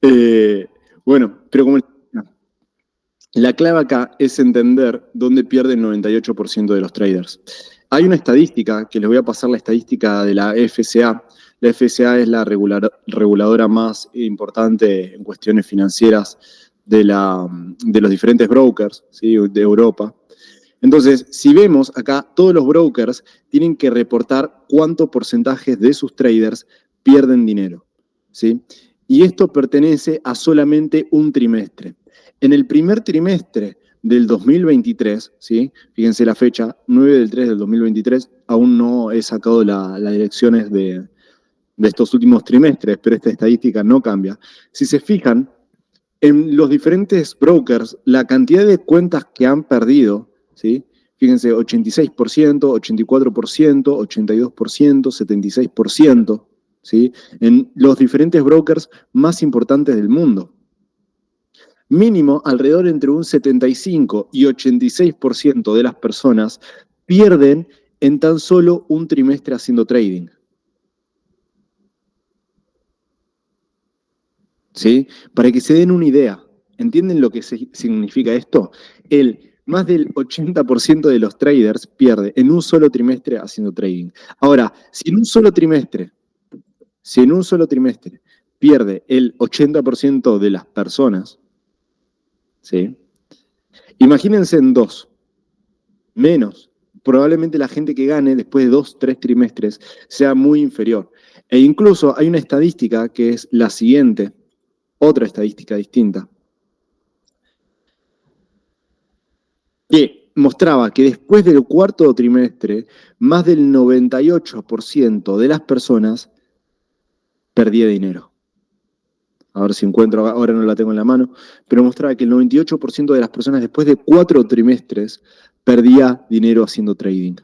Eh, bueno, pero como la clave acá es entender dónde pierde el 98% de los traders. Hay una estadística, que les voy a pasar la estadística de la FCA. La FCA es la reguladora más importante en cuestiones financieras de los diferentes brokers, ¿sí?, de Europa. Entonces, si vemos acá, todos los brokers tienen que reportar cuánto porcentaje de sus traders pierden dinero, ¿sí? Y esto pertenece a solamente un trimestre. En el primer trimestre del 2023, ¿sí?, fíjense la fecha, 9 del 3 del 2023, aún no he sacado las direcciones de estos últimos trimestres, pero esta estadística no cambia. Si se fijan, en los diferentes brokers, la cantidad de cuentas que han perdido, ¿sí? Fíjense, 86%, 84%, 82%, 76%, ¿sí?, en los diferentes brokers más importantes del mundo. Mínimo, alrededor entre un 75 y 86% de las personas pierden en tan solo un trimestre haciendo trading. ¿Sí? Para que se den una idea, ¿entienden lo que significa esto? Más del 80% de los traders pierde en un solo trimestre haciendo trading. Ahora, si en un solo trimestre pierde el 80% de las personas, ¿sí?, imagínense en dos, menos. Probablemente la gente que gane después de 2, 3 trimestres sea muy inferior. E incluso hay una estadística que es la siguiente, otra estadística distinta, que mostraba que después del cuarto trimestre, más del 98% de las personas perdía dinero. A ver si encuentro, ahora no la tengo en la mano, pero mostraba que el 98% de las personas después de 4 trimestres perdía dinero haciendo trading.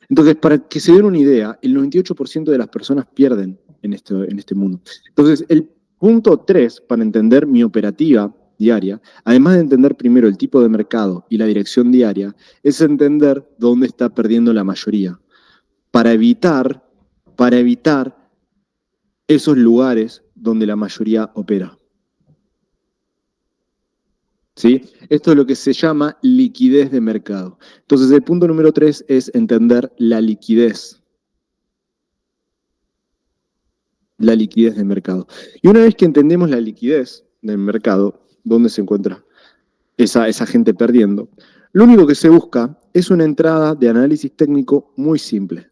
Entonces, para que se den una idea, el 98% de las personas pierden en este mundo. Entonces, el punto 3, para entender mi operativa diaria, además de entender primero el tipo de mercado y la dirección diaria, es entender dónde está perdiendo la mayoría, para evitar, para evitar esos lugares donde la mayoría opera. ¿Sí? Esto es lo que se llama liquidez de mercado. Entonces, el punto número 3 es entender la liquidez de mercado. Y una vez que entendemos la liquidez del mercado, ¿dónde se encuentra esa gente perdiendo? Lo único que se busca es una entrada de análisis técnico muy simple.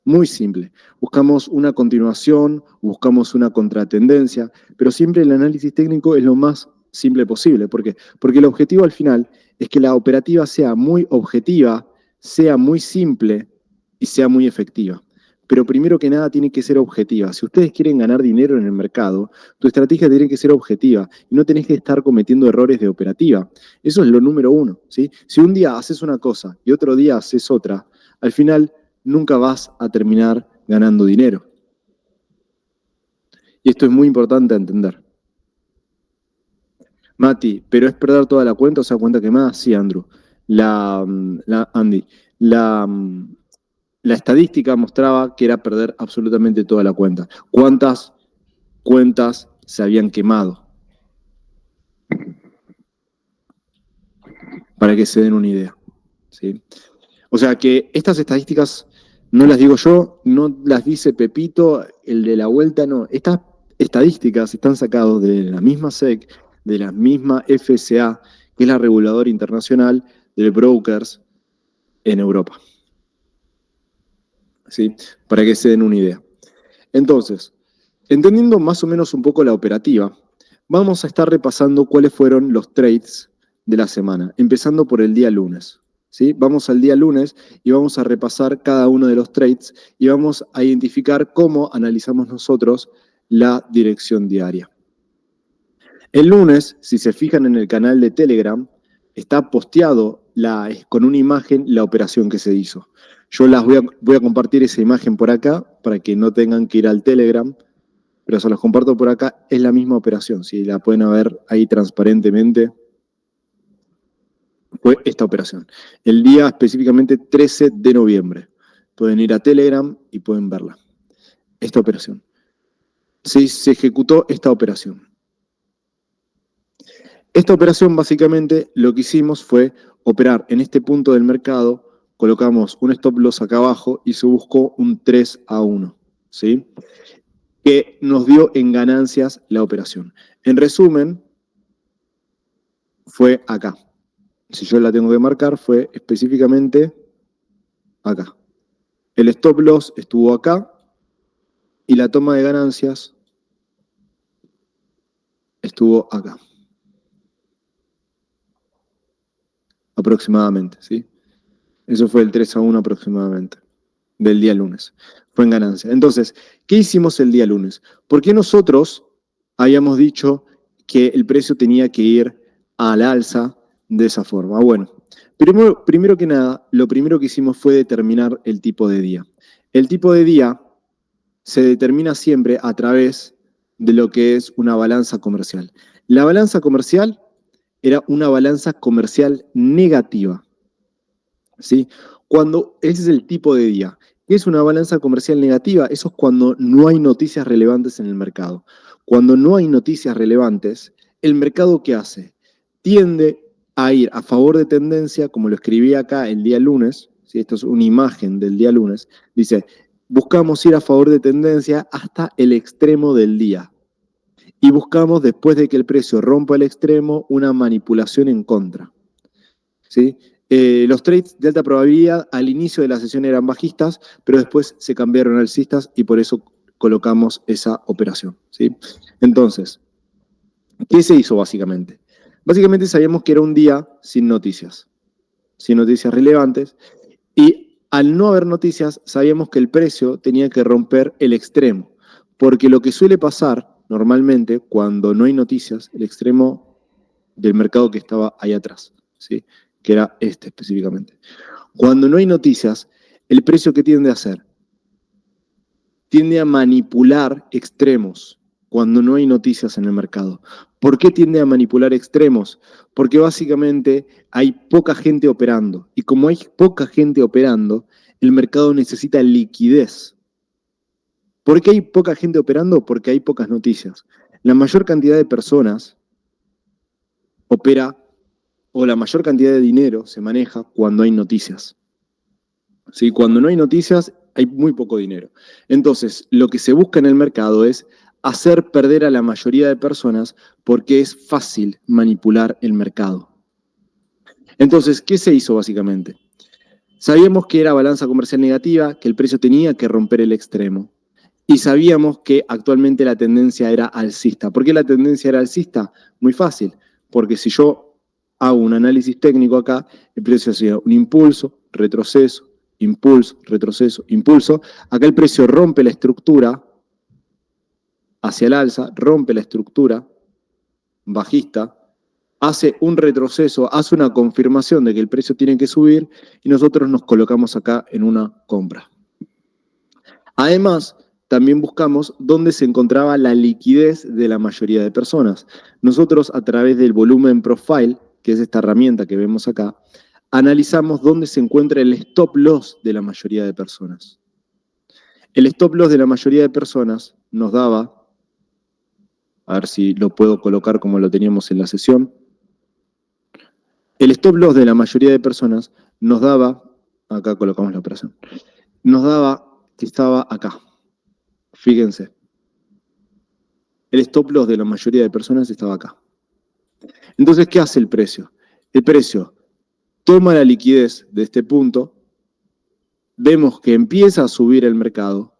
Muy simple. Buscamos una continuación, buscamos una contratendencia, pero siempre el análisis técnico es lo más simple posible. ¿Por qué? Porque el objetivo al final es que la operativa sea muy objetiva, sea muy simple y sea muy efectiva. Pero primero que nada tiene que ser objetiva. Si ustedes quieren ganar dinero en el mercado, tu estrategia tiene que ser objetiva y no tenés que estar cometiendo errores de operativa. Eso es lo número uno, ¿sí? Si un día haces una cosa y otro día haces otra, al final nunca vas a terminar ganando dinero. Y esto es muy importante entender. Mati, ¿pero es perder toda la cuenta o sea cuenta quemada? Sí, Andrew. Andy, la, la estadística mostraba que era perder absolutamente toda la cuenta. ¿Cuántas cuentas se habían quemado? Para que se den una idea, ¿sí? O sea que estas estadísticas no las digo yo, no las dice Pepito, el de la vuelta, no. Estas estadísticas están sacadas de la misma SEC, de la misma FCA, que es la reguladora internacional de brokers en Europa. ¿Sí? Para que se den una idea. Entonces, entendiendo más o menos un poco la operativa, vamos a estar repasando cuáles fueron los trades de la semana, empezando por el día lunes. ¿Sí? Vamos al día lunes y vamos a repasar cada uno de los trades y vamos a identificar cómo analizamos nosotros la dirección diaria. El lunes, si se fijan en el canal de Telegram, está posteado con una imagen la operación que se hizo. Yo voy a compartir esa imagen por acá para que no tengan que ir al Telegram, pero se los comparto por acá. Es la misma operación, si la pueden ver ahí transparentemente. Fue esta operación. El día específicamente 13 de noviembre. Pueden ir a Telegram y pueden verla. Esta operación. se ejecutó esta operación. Esta operación básicamente lo que hicimos fue operar en este punto del mercado, colocamos un stop loss acá abajo y se buscó un 3-1, ¿sí? Que nos dio en ganancias la operación. En resumen, fue acá. Si yo la tengo que marcar, fue específicamente acá. El stop loss estuvo acá y la toma de ganancias estuvo acá. Aproximadamente, ¿sí? Eso fue el 3-1 aproximadamente, del día lunes. Fue en ganancia. Entonces, ¿qué hicimos el día lunes? ¿Por qué nosotros habíamos dicho que el precio tenía que ir al alza de esa forma? Bueno, primero que nada, lo primero que hicimos fue determinar el tipo de día. El tipo de día se determina siempre a través de lo que es una balanza comercial. La balanza comercial era una balanza comercial negativa, ¿sí? Ese es el tipo de día. ¿Qué es una balanza comercial negativa? Eso es cuando no hay noticias relevantes en el mercado. Cuando no hay noticias relevantes, ¿el mercado qué hace? Tiende a ir a favor de tendencia, como lo escribí acá el día lunes, ¿sí? Esto es una imagen del día lunes, dice, buscamos ir a favor de tendencia hasta el extremo del día. Y buscamos, después de que el precio rompa el extremo, una manipulación en contra, ¿sí? Los trades de alta probabilidad al inicio de la sesión eran bajistas, pero después se cambiaron a alcistas y por eso colocamos esa operación, ¿sí? Entonces, ¿qué se hizo básicamente? Básicamente sabíamos que era un día sin noticias relevantes, y al no haber noticias sabíamos que el precio tenía que romper el extremo, porque lo que suele pasar normalmente cuando no hay noticias, el extremo del mercado que estaba ahí atrás, ¿sí? Que era este específicamente. Cuando no hay noticias, el precio que tiende a hacer, tiende a manipular extremos cuando no hay noticias en el mercado. ¿Por qué tiende a manipular extremos? Porque básicamente hay poca gente operando. Y como hay poca gente operando, el mercado necesita liquidez. ¿Por qué hay poca gente operando? Porque hay pocas noticias. La mayor cantidad de personas opera, o la mayor cantidad de dinero se maneja cuando hay noticias. ¿Sí? Cuando no hay noticias, hay muy poco dinero. Entonces, lo que se busca en el mercado es hacer perder a la mayoría de personas porque es fácil manipular el mercado. Entonces, ¿qué se hizo básicamente? Sabíamos que era balanza comercial negativa, que el precio tenía que romper el extremo. Y sabíamos que actualmente la tendencia era alcista. ¿Por qué la tendencia era alcista? Muy fácil, porque si yo hago un análisis técnico acá, el precio hacía un impulso, retroceso, impulso, retroceso, impulso. Acá el precio rompe la estructura hacia el alza, rompe la estructura bajista, hace un retroceso, hace una confirmación de que el precio tiene que subir y nosotros nos colocamos acá en una compra. Además, también buscamos dónde se encontraba la liquidez de la mayoría de personas. Nosotros, a través del volumen profile, que es esta herramienta que vemos acá, analizamos dónde se encuentra el stop loss de la mayoría de personas. El stop loss de la mayoría de personas nos daba, a ver si lo puedo colocar como lo teníamos en la sesión, el stop loss de la mayoría de personas nos daba, acá colocamos la operación, nos daba que estaba acá. Fíjense. El stop loss de la mayoría de personas estaba acá. Entonces, ¿qué hace el precio? El precio toma la liquidez de este punto, vemos que empieza a subir el mercado,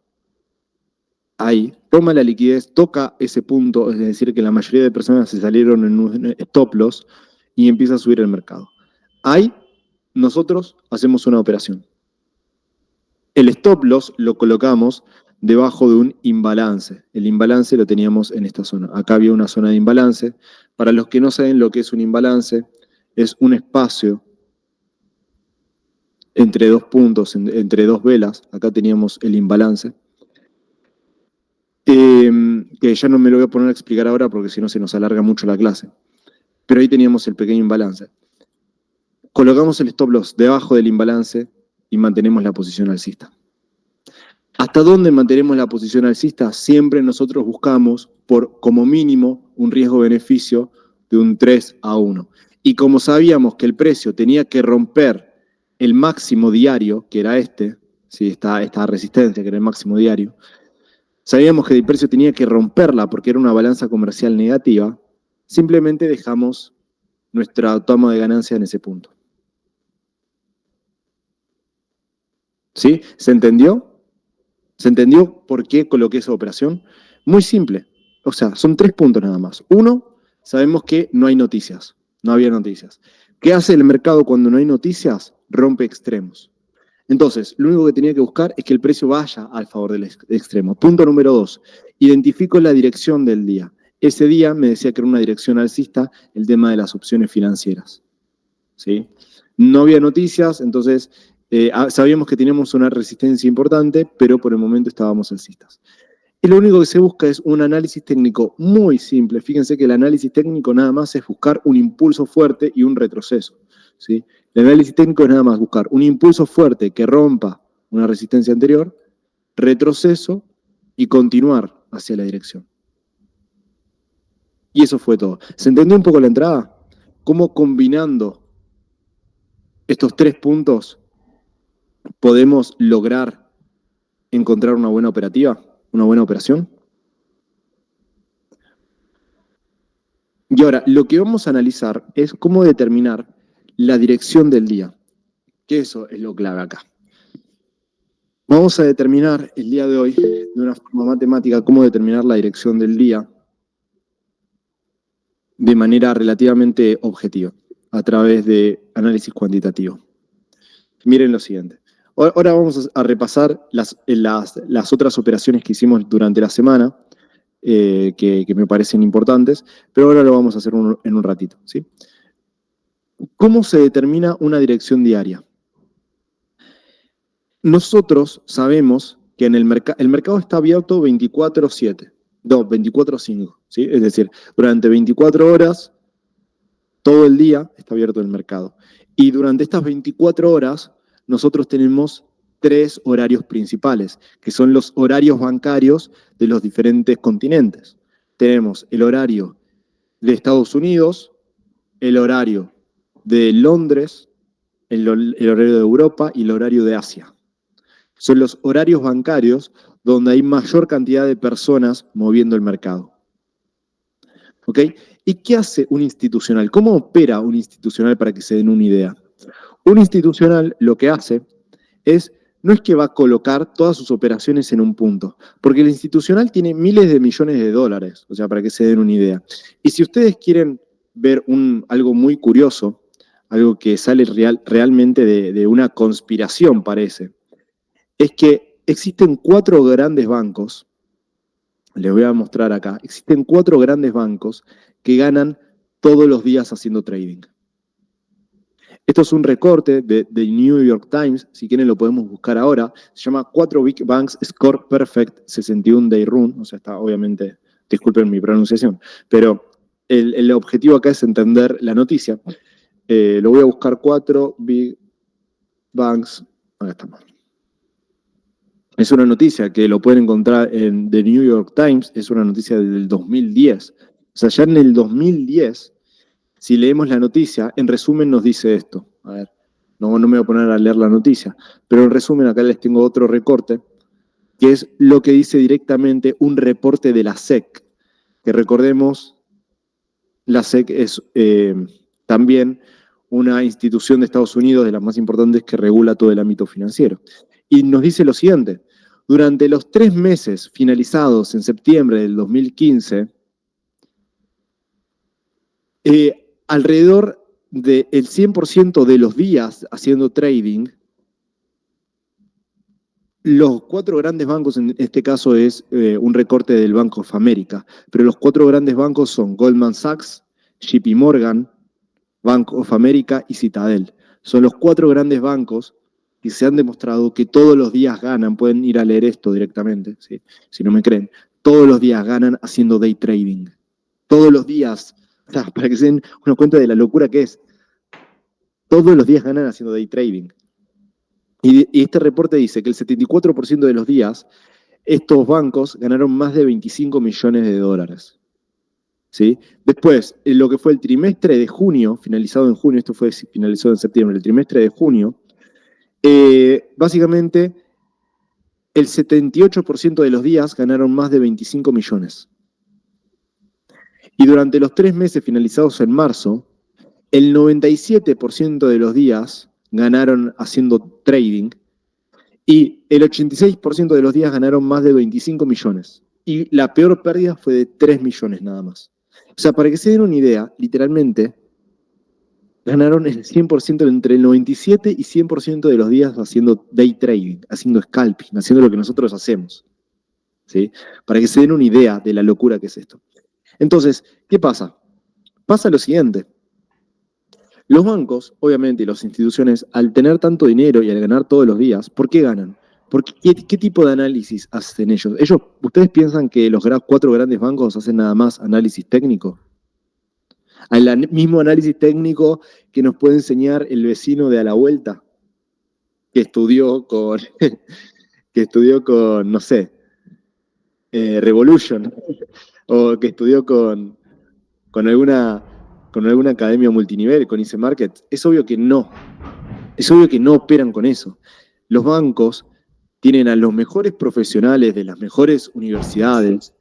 ahí, toma la liquidez, toca ese punto, es decir, que la mayoría de personas se salieron en un stop loss y empieza a subir el mercado. Ahí, nosotros hacemos una operación. El stop loss lo colocamos debajo de un imbalance. El imbalance lo teníamos en esta zona. Acá había una zona de imbalance. Para los que no saben lo que es un imbalance, es un espacio entre dos puntos, entre dos velas. Acá teníamos el imbalance. Que ya no me lo voy a poner a explicar ahora porque si no se nos alarga mucho la clase. Pero ahí teníamos el pequeño imbalance. Colocamos el stop loss debajo del imbalance y mantenemos la posición alcista. ¿Hasta dónde mantenemos la posición alcista? Siempre nosotros buscamos por como mínimo un riesgo-beneficio de un 3-1. Y como sabíamos que el precio tenía que romper el máximo diario, que era ¿sí? esta resistencia, que era el máximo diario, sabíamos que el precio tenía que romperla porque era una balanza comercial negativa, simplemente dejamos nuestra toma de ganancia en ese punto. ¿Sí? ¿Se entendió? ¿Se entendió por qué coloqué esa operación? Muy simple. O sea, son 3 puntos nada más. Uno, sabemos que no hay noticias. No había noticias. ¿Qué hace el mercado cuando no hay noticias? Rompe extremos. Entonces, lo único que tenía que buscar es que el precio vaya al favor del extremo. Punto número 2. Identifico la dirección del día. Ese día me decía que era una dirección alcista el tema de las opciones financieras. ¿Sí? No había noticias, entonces sabíamos que teníamos una resistencia importante, pero por el momento estábamos alcistas. Y lo único que se busca es un análisis técnico muy simple. Fíjense que el análisis técnico nada más es buscar un impulso fuerte y un retroceso. ¿Sí? El análisis técnico es nada más buscar un impulso fuerte que rompa una resistencia anterior, retroceso y continuar hacia la dirección. Y eso fue todo. ¿Se entendió un poco la entrada? ¿Cómo combinando estos 3 puntos podemos lograr encontrar una buena operativa, una buena operación? Y ahora, lo que vamos a analizar es cómo determinar la dirección del día, que eso es lo clave acá. Vamos a determinar el día de hoy, de una forma matemática, cómo determinar la dirección del día de manera relativamente objetiva, a través de análisis cuantitativo. Miren lo siguiente. Ahora vamos a repasar las otras operaciones que hicimos durante la semana, que me parecen importantes, pero ahora lo vamos a hacer en un ratito, ¿sí? ¿Cómo se determina una dirección diaria? Nosotros sabemos que el mercado está abierto 24/7, no, 24/5, ¿sí? Es decir, durante 24 horas, todo el día está abierto el mercado. Y durante estas 24 horas, nosotros tenemos 3 horarios principales, que son los horarios bancarios de los diferentes continentes. Tenemos el horario de Estados Unidos, el horario de Londres, el horario de Europa y el horario de Asia. Son los horarios bancarios donde hay mayor cantidad de personas moviendo el mercado. ¿Ok? ¿Y qué hace un institucional? ¿Cómo opera un institucional para que se den una idea? Un institucional lo que hace no es que va a colocar todas sus operaciones en un punto, porque el institucional tiene miles de millones de dólares, o sea, para que se den una idea. Y si ustedes quieren ver algo muy curioso, algo que sale realmente de una conspiración, parece, es que existen 4 grandes bancos, les voy a mostrar acá, existen 4 grandes bancos que ganan todos los días haciendo trading. Esto es un recorte de New York Times, si quieren lo podemos buscar ahora. Se llama 4 Big Banks Score Perfect 61 Day Run, o sea, está obviamente, disculpen mi pronunciación, pero el objetivo acá es entender la noticia. Lo voy a buscar 4 Big Banks, acá estamos. Es una noticia que lo pueden encontrar en The New York Times, es una noticia del 2010. O sea, ya en el 2010, si leemos la noticia, en resumen nos dice esto. A ver, no me voy a poner a leer la noticia, pero en resumen acá les tengo otro recorte, que es lo que dice directamente un reporte de la SEC, que recordemos, la SEC es también una institución de Estados Unidos de las más importantes que regula todo el ámbito financiero. Y nos dice lo siguiente: durante los 3 meses finalizados en septiembre del 2015, alrededor del 100% de los días haciendo trading, los 4 grandes bancos, en este caso es un recorte del Bank of America, pero los 4 grandes bancos son Goldman Sachs, JP Morgan, Bank of America y Citadel. Son los 4 grandes bancos que se han demostrado que todos los días ganan, pueden ir a leer esto directamente, ¿sí? Si no me creen, todos los días ganan haciendo day trading. Todos los días, o sea, para que se den una cuenta de la locura que es, todos los días ganan haciendo day trading. Y este reporte dice que el 74% de los días estos bancos ganaron más de 25 millones de dólares. ¿Sí? Después, en lo que fue el trimestre de junio, finalizado en junio, esto fue finalizado en septiembre, el trimestre de junio, básicamente el 78% de los días ganaron más de 25 millones. Y durante los 3 meses finalizados en marzo, el 97% de los días ganaron haciendo trading y el 86% de los días ganaron más de 25 millones. Y la peor pérdida fue de 3 millones nada más. O sea, para que se den una idea, literalmente ganaron el 100% entre el 97 y 100% de los días haciendo day trading, haciendo scalping, haciendo lo que nosotros hacemos. ¿Sí? Para que se den una idea de la locura que es esto. Entonces, ¿qué pasa? Pasa lo siguiente. Los bancos, obviamente, y las instituciones, al tener tanto dinero y al ganar todos los días, ¿por qué ganan? ¿Qué tipo de análisis hacen ellos? ¿Ustedes piensan que los 4 grandes bancos hacen nada más análisis técnico? Al mismo análisis técnico que nos puede enseñar el vecino de a la vuelta, que estudió con, que estudió con, no sé, Revolution, o que estudió con alguna, con alguna academia multinivel, con IC Market. Es obvio que no. Es obvio que no operan con eso. Los bancos tienen a los mejores profesionales de las mejores universidades,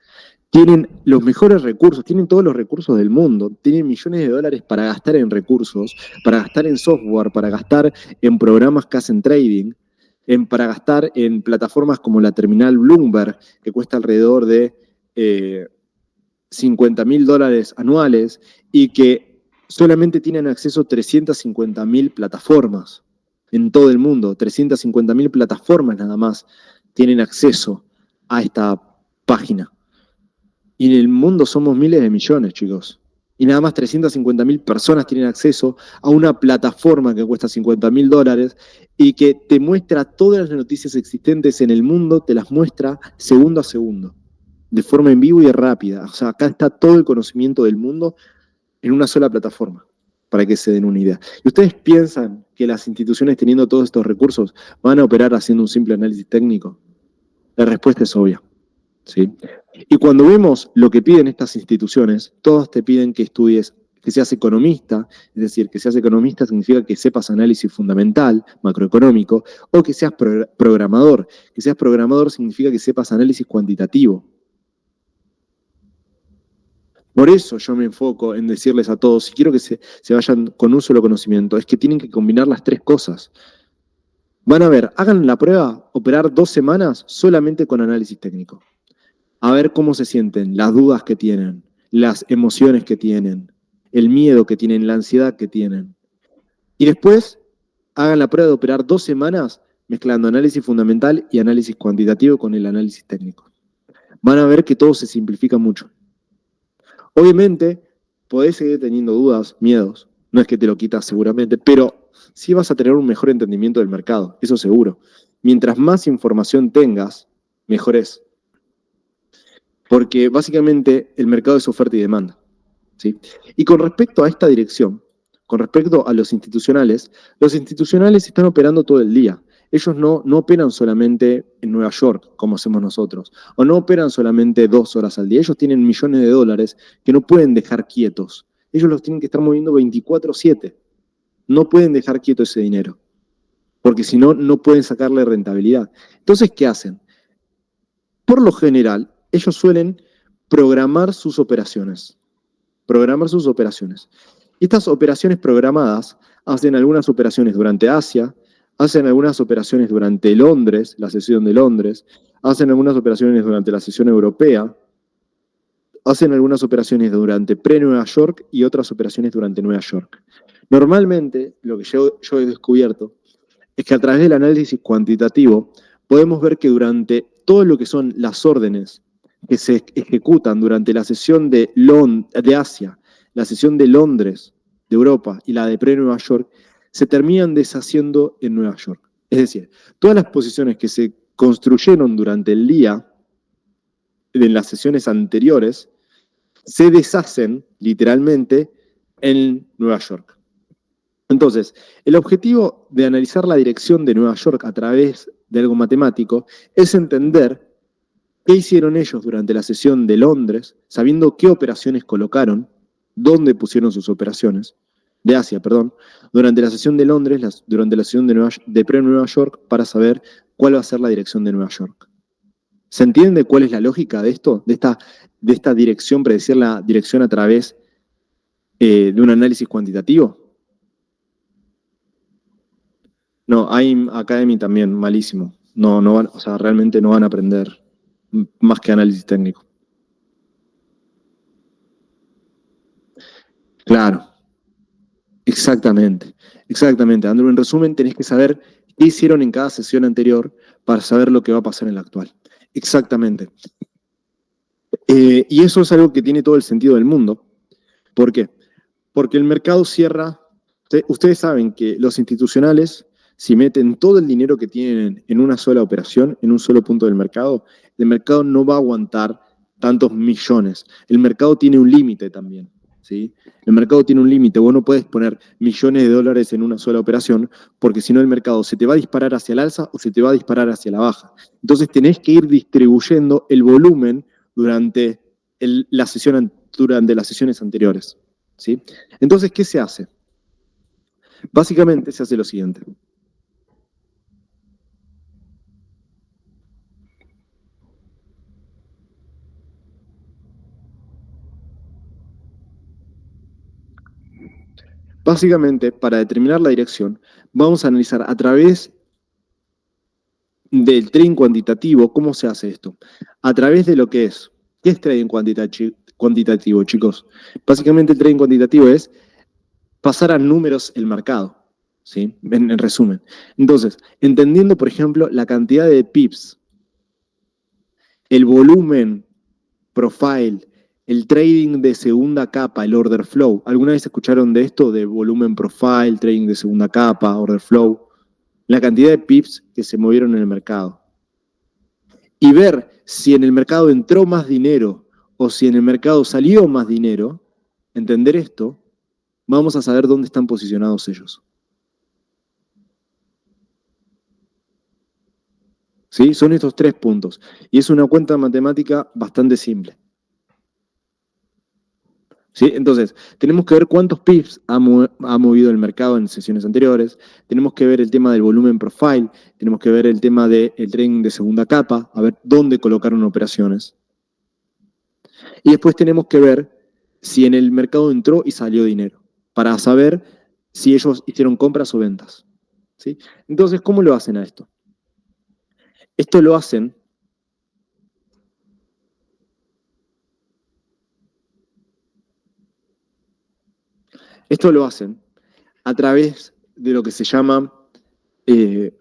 tienen los mejores recursos, tienen todos los recursos del mundo, tienen millones de dólares para gastar en recursos, para gastar en software, para gastar en programas que hacen trading, para gastar en plataformas como la terminal Bloomberg, que cuesta alrededor de $50.000 anuales y que solamente tienen acceso a 350.000 plataformas en todo el mundo. 350.000 plataformas nada más tienen acceso a esta página. Y en el mundo somos miles de millones, chicos. Y nada más 350.000 personas tienen acceso a una plataforma que cuesta $50.000 y que te muestra todas las noticias existentes en el mundo, te las muestra segundo a segundo, de forma en vivo y rápida. O sea, acá está todo el conocimiento del mundo en una sola plataforma, para que se den una idea. ¿Y ustedes piensan que las instituciones teniendo todos estos recursos van a operar haciendo un simple análisis técnico? La respuesta es obvia. ¿Sí? Y cuando vemos lo que piden estas instituciones, todas te piden que estudies, que seas economista, es decir, que seas economista significa que sepas análisis fundamental, macroeconómico, o que seas programador. Que seas programador significa que sepas análisis cuantitativo. Por eso yo me enfoco en decirles a todos, si quiero que se vayan con un solo conocimiento, es que tienen que combinar las 3 cosas. Van a ver, hagan la prueba, operar 2 semanas solamente con análisis técnico. A ver cómo se sienten, las dudas que tienen, las emociones que tienen, el miedo que tienen, la ansiedad que tienen. Y después hagan la prueba de operar 2 semanas mezclando análisis fundamental y análisis cuantitativo con el análisis técnico. Van a ver que todo se simplifica mucho. Obviamente, podés seguir teniendo dudas, miedos, no es que te lo quitas seguramente, pero sí vas a tener un mejor entendimiento del mercado, eso seguro. Mientras más información tengas, mejor es. Porque básicamente el mercado es oferta y demanda. ¿Sí? Y con respecto a esta dirección, con respecto a los institucionales están operando todo el día. Ellos no operan solamente en Nueva York, como hacemos nosotros, o no operan solamente 2 horas al día. Ellos tienen millones de dólares que no pueden dejar quietos. Ellos los tienen que estar moviendo 24/7. No pueden dejar quieto ese dinero, porque si no, no pueden sacarle rentabilidad. Entonces, ¿qué hacen? Por lo general, ellos suelen programar sus operaciones. Programar sus operaciones. Estas operaciones programadas hacen algunas operaciones durante Asia, hacen algunas operaciones durante Londres, la sesión de Londres, hacen algunas operaciones durante la sesión europea, hacen algunas operaciones durante pre-Nueva York y otras operaciones durante Nueva York. Normalmente, lo que yo he descubierto es que a través del análisis cuantitativo podemos ver que durante todo lo que son las órdenes que se ejecutan durante la sesión de Asia, la sesión de Londres, de Europa y la de pre-Nueva York, se terminan deshaciendo en Nueva York. Es decir, todas las posiciones que se construyeron durante el día en las sesiones anteriores se deshacen literalmente en Nueva York. Entonces, el objetivo de analizar la dirección de Nueva York a través de algo matemático es entender qué hicieron ellos durante la sesión de Londres, sabiendo qué operaciones colocaron, dónde pusieron sus operaciones, de Asia, perdón, durante la sesión de Londres, durante la sesión de pre-Nueva York, para saber cuál va a ser la dirección de Nueva York. ¿Se entiende cuál es la lógica de esto? De esta dirección, predecir la dirección a través de un análisis cuantitativo. No, hay Academy también, malísimo. No, no van, o sea, realmente no van a aprender más que análisis técnico. Claro, exactamente, exactamente. Andrew, en resumen, tenés que saber qué hicieron en cada sesión anterior para saber lo que va a pasar en la actual. Exactamente. Y eso es algo que tiene todo el sentido del mundo. ¿Por qué? Porque el mercado cierra. Ustedes saben que los institucionales, si meten todo el dinero que tienen en una sola operación, en un solo punto del mercado, el mercado no va a aguantar tantos millones. El mercado tiene un límite también. ¿Sí? El mercado tiene un límite. Vos no puedes poner millones de dólares en una sola operación, porque si no el mercado se te va a disparar hacia el alza o se te va a disparar hacia la baja. Entonces tenés que ir distribuyendo el volumen durante, durante las sesiones anteriores. ¿Sí? Entonces, ¿qué se hace? Básicamente se hace lo siguiente. Básicamente, para determinar la dirección, vamos a analizar a través del trading cuantitativo cómo se hace esto. A través de lo que es. ¿Qué es trading cuantitativo, chicos? Básicamente el trading cuantitativo es pasar a números el mercado. ¿Sí? En resumen. Entonces, entendiendo, por ejemplo, la cantidad de pips, el volumen, profile, el trading de segunda capa, el order flow. ¿Alguna vez escucharon de esto, de volumen profile, trading de segunda capa, order flow? La cantidad de pips que se movieron en el mercado. Y ver si en el mercado entró más dinero o si en el mercado salió más dinero, entender esto, vamos a saber dónde están posicionados ellos. ¿Sí? Son estos 3 puntos. Y es una cuenta matemática bastante simple. ¿Sí? Entonces, tenemos que ver cuántos pips ha movido el mercado en sesiones anteriores, tenemos que ver el tema del volumen profile, tenemos que ver el tema del trading de segunda capa, a ver dónde colocaron operaciones. Y después tenemos que ver si en el mercado entró y salió dinero, para saber si ellos hicieron compras o ventas. ¿Sí? Entonces, ¿cómo lo hacen a esto? Esto lo hacen Esto lo hacen a través de lo que se llama eh,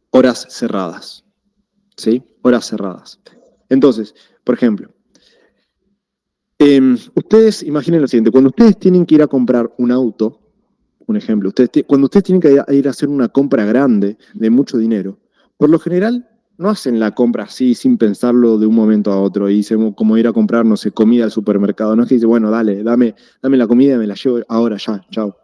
horas cerradas. ¿Sí? Horas cerradas. Entonces, por ejemplo, ustedes imaginen lo siguiente, cuando ustedes tienen que ir a comprar un auto, un ejemplo, cuando ustedes tienen que ir a hacer una compra grande de mucho dinero, por lo general no hacen la compra así sin pensarlo de un momento a otro y dicen como ir a comprar, no sé, comida al supermercado, no es que dice, bueno, dame la comida y me la llevo ahora ya, chao.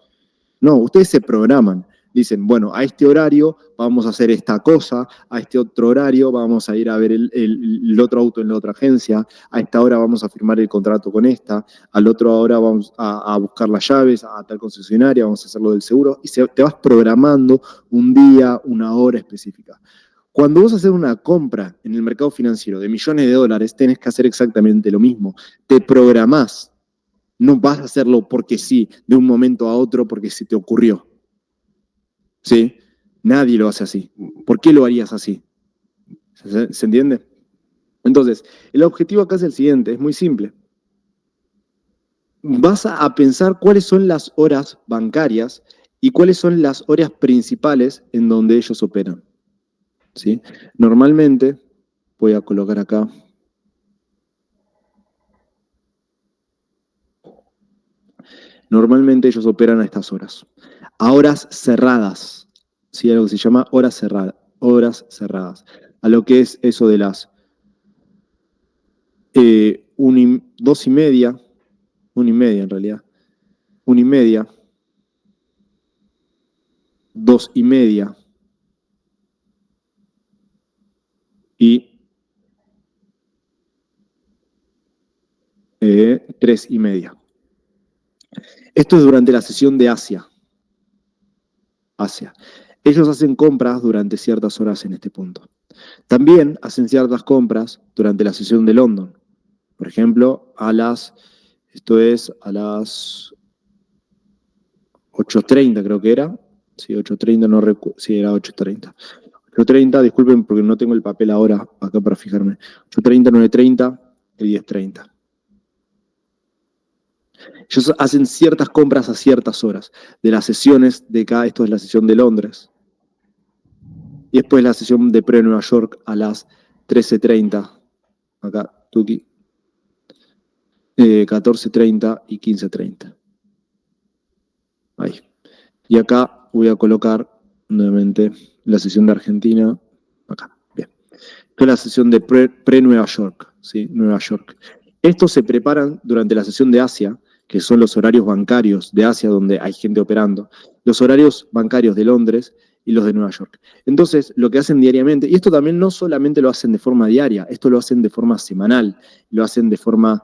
No, ustedes se programan. Dicen, bueno, a este horario vamos a hacer esta cosa, a este otro horario vamos a ir a ver el otro auto en la otra agencia, a esta hora vamos a firmar el contrato con esta, al otro hora vamos a buscar las llaves a tal concesionaria, vamos a hacer lo del seguro, y te vas programando un día, una hora específica. Cuando vos haces una compra en el mercado financiero de millones de dólares, tenés que hacer exactamente lo mismo. Te programás. No vas a hacerlo porque sí, de un momento a otro, porque se te ocurrió. ¿Sí? Nadie lo hace así. ¿Por qué lo harías así? ¿Se entiende? Entonces, el objetivo acá es el siguiente, es muy simple. Vas a pensar cuáles son las horas bancarias y cuáles son las horas principales en donde ellos operan. ¿Sí? Normalmente, voy a colocar acá, normalmente ellos operan a estas horas. A horas cerradas. ¿Sí? Algo que se llama horas cerradas. Horas cerradas. A lo que es eso de las 2:30, 1:30 en realidad, 1:30, 2,5 y 3,5. Esto es durante la sesión de Asia. Ellos hacen compras durante ciertas horas en este punto. También hacen ciertas compras durante la sesión de London. Por ejemplo, esto es a las 8:30 creo que era. Sí, 8:30, no recuerdo. Sí, era 8:30. 8:30, disculpen porque no tengo el papel ahora acá para fijarme. 8:30, 9:30 y 10:30. Ellos hacen ciertas compras a ciertas horas. De las sesiones de acá, esto es la sesión de Londres. Y después la sesión de pre-Nueva York a las 13:30. Acá, Tuki. 14:30 y 15:30. Ahí. Y acá voy a colocar nuevamente la sesión de Argentina. Acá. Bien. Esta es la sesión de pre-Nueva York. ¿Sí? Nueva York. Estos se preparan durante la sesión de Asia, que son los horarios bancarios de Asia donde hay gente operando, los horarios bancarios de Londres y los de Nueva York. Entonces, lo que hacen diariamente, y esto también no solamente lo hacen de forma diaria, esto lo hacen de forma semanal, lo hacen de forma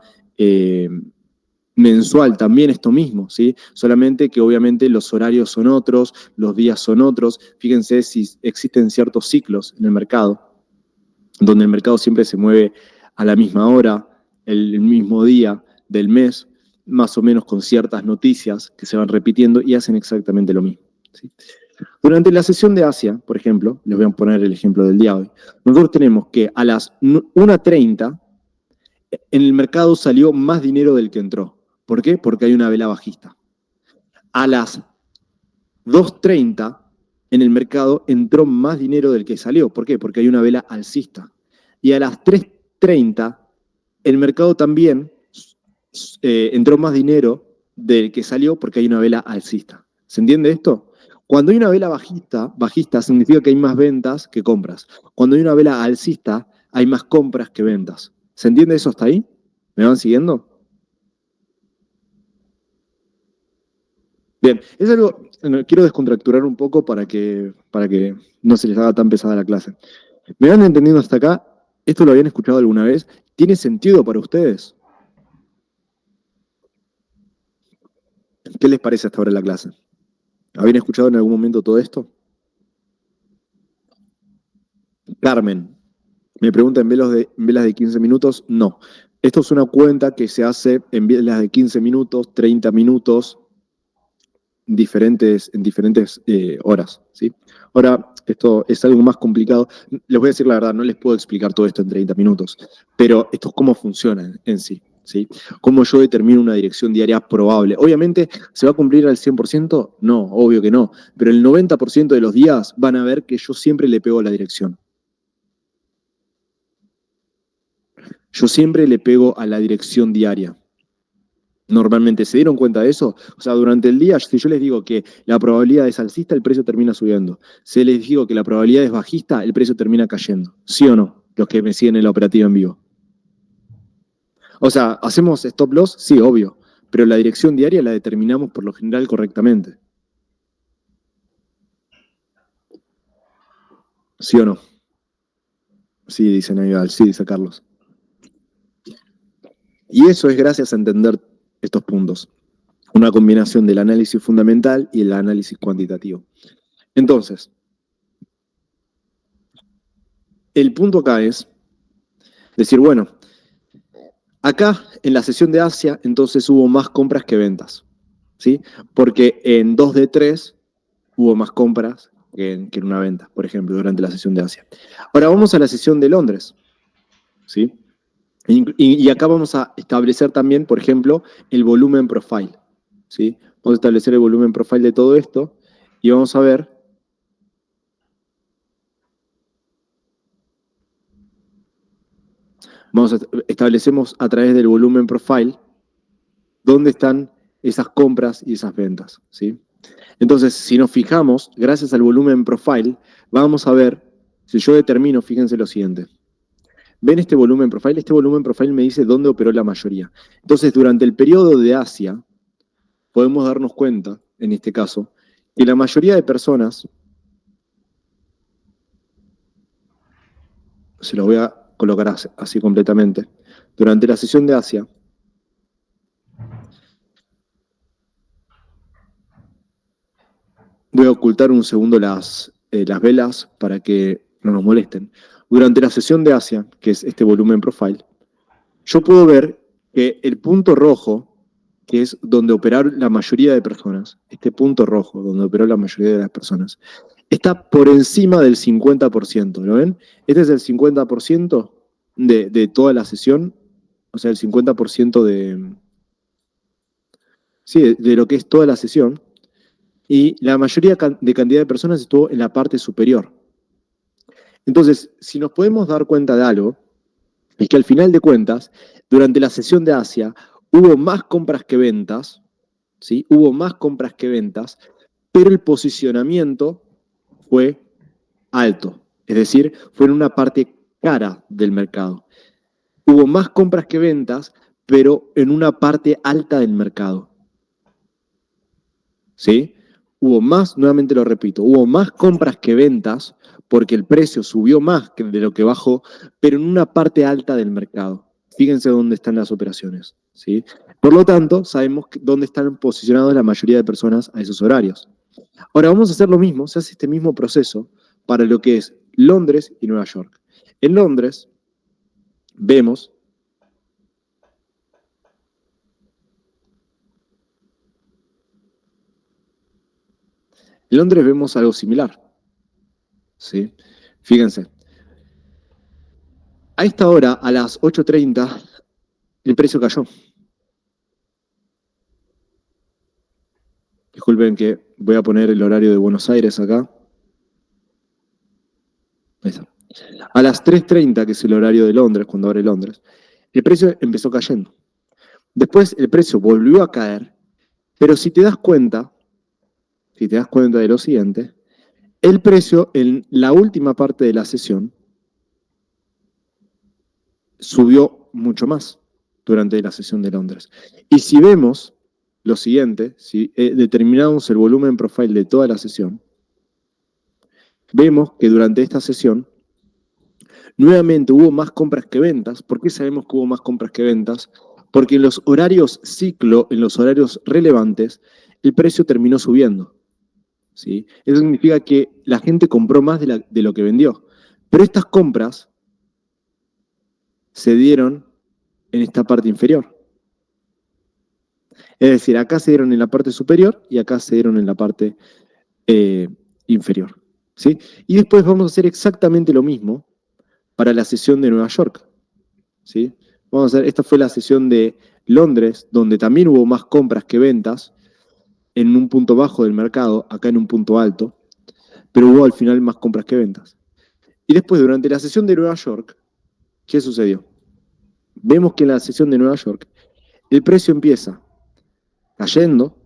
mensual, también esto mismo, ¿sí? Solamente que obviamente los horarios son otros, los días son otros. Fíjense si existen ciertos ciclos en el mercado, donde el mercado siempre se mueve a la misma hora, el mismo día del mes, más o menos con ciertas noticias que se van repitiendo y hacen exactamente lo mismo, ¿sí? Durante la sesión de Asia, por ejemplo, les voy a poner el ejemplo del día de hoy, nosotros tenemos que a las 1:30 en el mercado salió más dinero del que entró. ¿Por qué? Porque hay una vela bajista. A las 2:30 en el mercado entró más dinero del que salió. ¿Por qué? Porque hay una vela alcista. Y a las 3:30 el mercado también entró más dinero del que salió porque hay una vela alcista. ¿Se entiende esto? Cuando hay una vela bajista significa que hay más ventas que compras. Cuando hay una vela alcista, hay más compras que ventas. ¿Se entiende eso hasta ahí? ¿Me van siguiendo? Bien, es algo, quiero descontracturar un poco para que no se les haga tan pesada la clase. ¿Me van entendiendo hasta acá? ¿Esto lo habían escuchado alguna vez? ¿Tiene sentido para ustedes? ¿Qué les parece hasta ahora la clase? ¿Habían escuchado en algún momento todo esto? Carmen, me pregunta en velas de 15 minutos. No. Esto es una cuenta que se hace en velas de 15 minutos, 30 minutos, en diferentes horas, ¿sí? Ahora, esto es algo más complicado. Les voy a decir la verdad, no les puedo explicar todo esto en 30 minutos, pero esto es cómo funciona en sí, ¿sí? ¿Cómo yo determino una dirección diaria probable? Obviamente, ¿se va a cumplir al 100%? No, obvio que no, pero el 90% de los días van a ver que yo siempre le pego a la dirección. Yo siempre le pego a la dirección diaria. Normalmente, ¿se dieron cuenta de eso? O sea, durante el día, si yo les digo que la probabilidad es alcista, el precio termina subiendo. Si les digo que la probabilidad es bajista, el precio termina cayendo. ¿Sí o no? Los que me siguen en la operativa en vivo. O sea, ¿hacemos stop loss? Sí, obvio. Pero la dirección diaria la determinamos por lo general correctamente. ¿Sí o no? Sí, dice Navidad, sí, dice Carlos. Y eso es gracias a entender estos puntos. Una combinación del análisis fundamental y el análisis cuantitativo. Entonces, el punto acá es decir, bueno, acá en la sesión de Asia entonces hubo más compras que ventas, ¿sí? Porque en 2 de 3 hubo más compras que en una venta, por ejemplo, durante la sesión de Asia. Ahora vamos a la sesión de Londres, ¿sí? Y acá vamos a establecer también, por ejemplo, el volumen profile, ¿sí? Vamos a establecer el volumen profile de todo esto y vamos a ver. Establecemos a través del volumen profile dónde están esas compras y esas ventas, ¿sí? Entonces, si nos fijamos, gracias al volumen profile, vamos a ver, si yo determino, fíjense lo siguiente. ¿Ven este volumen profile? Este volumen profile me dice dónde operó la mayoría. Entonces, durante el periodo de Asia, podemos darnos cuenta, en este caso, que la mayoría de personas, se lo voy a colocar así completamente, durante la sesión de Asia, voy a ocultar un segundo las velas para que no nos molesten. Durante la sesión de Asia, que es este volumen profile, yo puedo ver que el punto rojo, que es donde operaron la mayoría de personas, este punto rojo, donde operó la mayoría de las personas, está por encima del 50%, ¿lo ven? Este es el 50% de toda la sesión, o sea, el 50% sí, de lo que es toda la sesión, y la mayoría de cantidad de personas estuvo en la parte superior. Entonces, si nos podemos dar cuenta de algo, es que al final de cuentas, durante la sesión de Asia, hubo más compras que ventas, ¿sí? Hubo más compras que ventas, pero el posicionamiento fue alto, es decir, fue en una parte cara del mercado. Hubo más compras que ventas, pero en una parte alta del mercado, ¿sí? Hubo más, nuevamente lo repito, hubo más compras que ventas porque el precio subió más que de lo que bajó, pero en una parte alta del mercado. Fíjense dónde están las operaciones, ¿sí? Por lo tanto, sabemos dónde están posicionados la mayoría de personas a esos horarios. Ahora vamos a hacer lo mismo, se hace este mismo proceso para lo que es Londres y Nueva York. En Londres vemos algo similar, ¿sí? Fíjense, a esta hora, a las 8:30, el precio cayó. Disculpen que voy a poner el horario de Buenos Aires acá. Ahí está. A las 3:30, que es el horario de Londres, cuando abre Londres, el precio empezó cayendo. Después el precio volvió a caer, pero si te das cuenta de lo siguiente, el precio en la última parte de la sesión subió mucho más durante la sesión de Londres. Y si vemos lo siguiente, si determinamos el volumen profile de toda la sesión, vemos que durante esta sesión nuevamente hubo más compras que ventas. ¿Por qué sabemos que hubo más compras que ventas? Porque en los horarios ciclo, en los horarios relevantes, el precio terminó subiendo, ¿sí? Eso significa que la gente compró más de lo que vendió. Pero estas compras se dieron en esta parte inferior. Es decir, acá se dieron en la parte superior y acá se dieron en la parte inferior, ¿sí? Y después vamos a hacer exactamente lo mismo para la sesión de Nueva York, ¿sí? Vamos a hacer, esta fue la sesión de Londres, donde también hubo más compras que ventas, en un punto bajo del mercado, acá en un punto alto, pero hubo al final más compras que ventas. Y después, durante la sesión de Nueva York, ¿qué sucedió? Vemos que en la sesión de Nueva York, el precio empieza cayendo,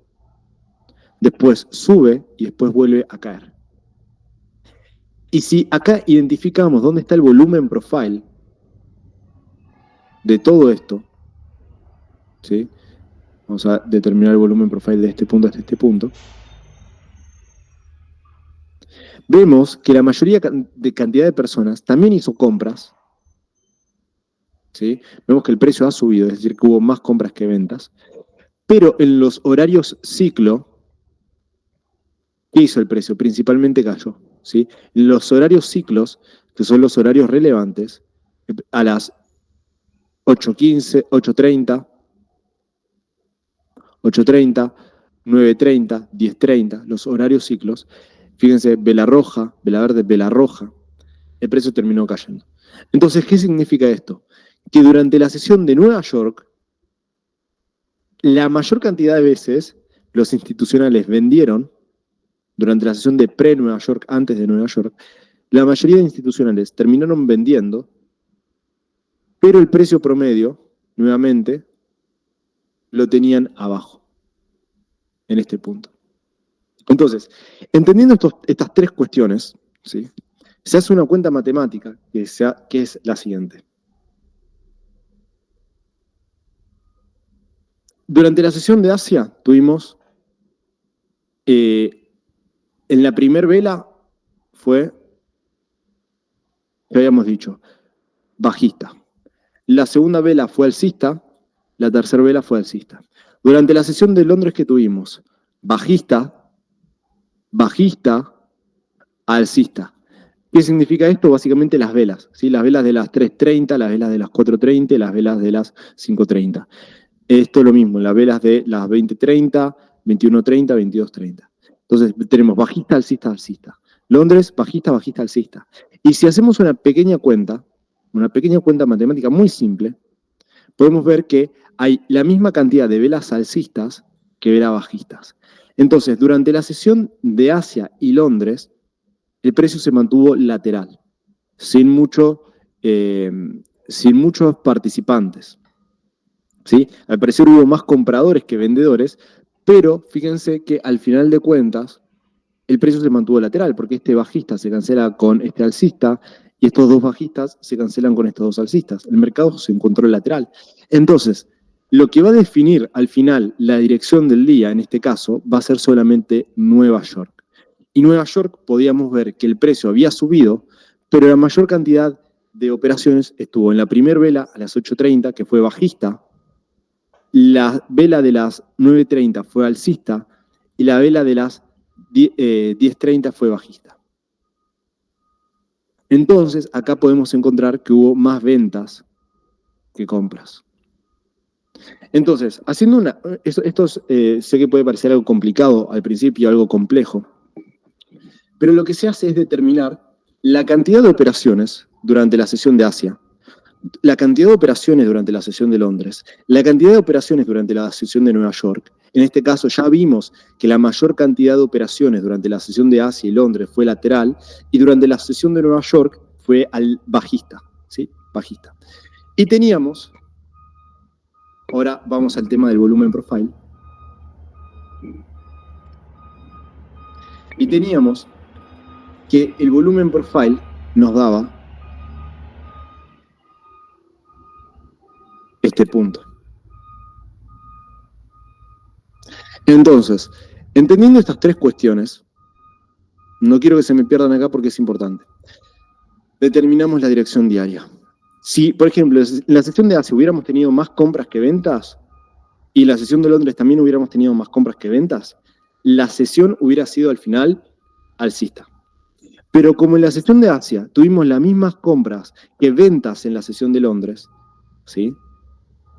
después sube y después vuelve a caer. Y si acá identificamos dónde está el volumen profile de todo esto, ¿sí? Vamos a determinar el volumen profile de este punto hasta este punto. Vemos que la mayoría de cantidad de personas también hizo compras, ¿sí? Vemos que el precio ha subido, es decir, que hubo más compras que ventas, pero en los horarios ciclo, ¿qué hizo el precio? Principalmente cayó, ¿sí? En los horarios ciclos, que son los horarios relevantes, a las 8:15, 8:30, 8:30, 9:30, 10:30, los horarios ciclos, fíjense, vela roja, vela verde, vela roja, el precio terminó cayendo. Entonces, ¿qué significa esto? Que durante la sesión de Nueva York, la mayor cantidad de veces los institucionales vendieron, durante la sesión de pre-Nueva York, antes de Nueva York, la mayoría de institucionales terminaron vendiendo, pero el precio promedio, nuevamente, lo tenían abajo, en este punto. Entonces, entendiendo estas tres cuestiones, ¿sí? Se hace una cuenta matemática que es la siguiente. Durante la sesión de Asia tuvimos En la primera vela fue, que habíamos dicho, bajista. La segunda vela fue alcista, la tercera vela fue alcista. Durante la sesión de Londres que tuvimos, bajista, bajista, alcista. ¿Qué significa esto? Básicamente las velas, ¿sí? Las velas de las 3:30, las velas de las 4:30 y las velas de las 5:30. Esto es lo mismo, las velas de las 20:30, 21:30, 22:30. Entonces tenemos bajista, alcista, alcista. Londres, bajista, bajista, alcista. Y si hacemos una pequeña cuenta matemática muy simple, podemos ver que hay la misma cantidad de velas alcistas que velas bajistas. Entonces, durante la sesión de Asia y Londres, el precio se mantuvo lateral, sin muchos participantes. ¿Sí? Al parecer hubo más compradores que vendedores, pero fíjense que al final de cuentas el precio se mantuvo lateral, porque este bajista se cancela con este alcista y estos dos bajistas se cancelan con estos dos alcistas. El mercado se encontró lateral. Entonces, lo que va a definir al final la dirección del día, en este caso, va a ser solamente Nueva York. Y Nueva York podíamos ver que el precio había subido, pero la mayor cantidad de operaciones estuvo en la primera vela a las 8:30, que fue bajista, la vela de las 9:30 fue alcista y la vela de las 10:30 fue bajista. Entonces, acá podemos encontrar que hubo más ventas que compras. Entonces, haciendo esto sé que puede parecer algo complicado al principio, algo complejo, pero lo que se hace es determinar la cantidad de operaciones durante la sesión de Asia, la cantidad de operaciones durante la sesión de Londres, la cantidad de operaciones durante la sesión de Nueva York. En este caso ya vimos que la mayor cantidad de operaciones durante la sesión de Asia y Londres fue lateral y durante la sesión de Nueva York fue al bajista, ¿sí? Bajista. Y teníamos, ahora vamos al tema del volumen profile, y teníamos que el volumen profile nos daba este punto. Entonces, entendiendo estas tres cuestiones, no quiero que se me pierdan acá porque es importante. Determinamos la dirección diaria. Si, por ejemplo, en la sesión de Asia hubiéramos tenido más compras que ventas y en la sesión de Londres también hubiéramos tenido más compras que ventas, la sesión hubiera sido al final alcista. Pero como en la sesión de Asia tuvimos las mismas compras que ventas en la sesión de Londres, ¿sí?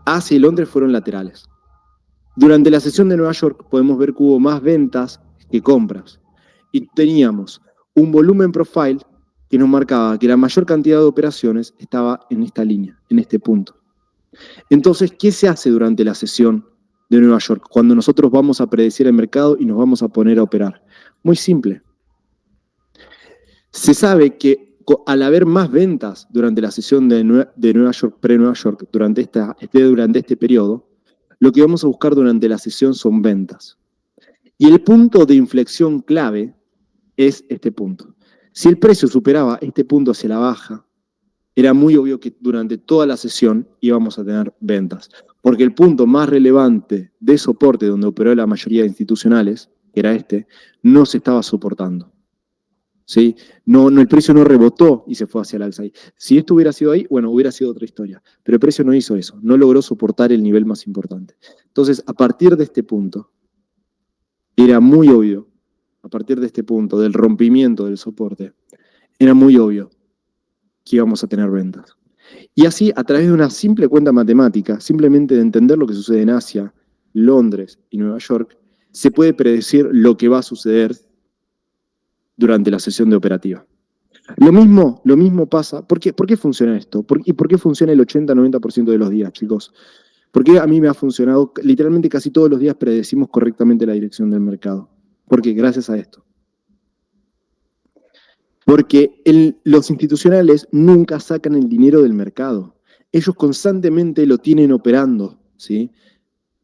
Asia y Londres fueron laterales. Durante la sesión de Nueva York podemos ver que hubo más ventas que compras. Y teníamos un volumen profile que nos marcaba que la mayor cantidad de operaciones estaba en esta línea, en este punto. Entonces, ¿qué se hace durante la sesión de Nueva York cuando nosotros vamos a predecir el mercado y nos vamos a poner a operar? Muy simple. Se sabe que al haber más ventas durante la sesión de Nueva York, pre-Nueva York, durante este periodo, lo que vamos a buscar durante la sesión son ventas. Y el punto de inflexión clave es este punto. Si el precio superaba este punto hacia la baja, era muy obvio que durante toda la sesión íbamos a tener ventas, porque el punto más relevante de soporte donde operó la mayoría de institucionales, que era este, no se estaba soportando. ¿Sí? El precio no rebotó y se fue hacia el alza. Si esto hubiera sido ahí, bueno, hubiera sido otra historia. Pero el precio no hizo eso, no logró soportar el nivel más importante. Entonces, a partir de este punto, era muy obvio, a partir de este punto, del rompimiento del soporte, era muy obvio que íbamos a tener ventas. Y así, a través de una simple cuenta matemática, simplemente de entender lo que sucede en Asia, Londres y Nueva York, se puede predecir lo que va a suceder durante la sesión de operativa. Lo mismo pasa. ¿Por qué funciona esto? ¿Y por qué funciona el 80-90% de los días, chicos? Porque a mí me ha funcionado, literalmente casi todos los días predecimos correctamente la dirección del mercado. ¿Por qué? Gracias a esto. Porque los institucionales nunca sacan el dinero del mercado. Ellos constantemente lo tienen operando, ¿sí?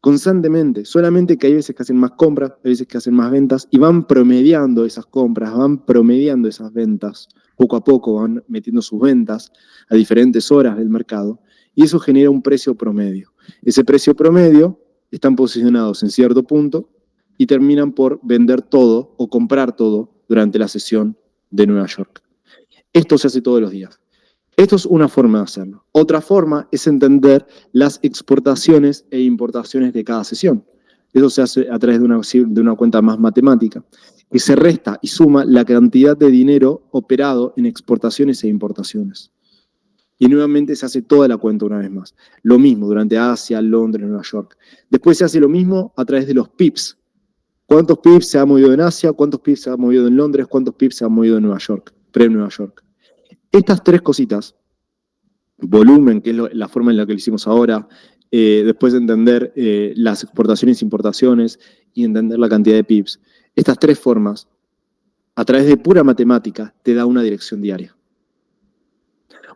Constantemente, solamente que hay veces que hacen más compras, hay veces que hacen más ventas y van promediando esas compras, van promediando esas ventas, poco a poco van metiendo sus ventas a diferentes horas del mercado y eso genera un precio promedio. Ese precio promedio están posicionados en cierto punto y terminan por vender todo o comprar todo durante la sesión de Nueva York. Esto se hace todos los días. Esto es una forma de hacerlo. Otra forma es entender las exportaciones e importaciones de cada sesión. Eso se hace a través de una cuenta más matemática, que se resta y suma la cantidad de dinero operado en exportaciones e importaciones. Y nuevamente se hace toda la cuenta una vez más. Lo mismo durante Asia, Londres, Nueva York. Después se hace lo mismo a través de los PIBs. ¿Cuántos PIBs se han movido en Asia? ¿Cuántos PIBs se han movido en Londres? ¿Cuántos PIBs se han movido en Nueva York? Pre-Nueva York. Estas tres cositas, volumen, que es la forma en la que lo hicimos ahora, después de entender las exportaciones e importaciones y entender la cantidad de PIBs, estas tres formas, a través de pura matemática, te da una dirección diaria.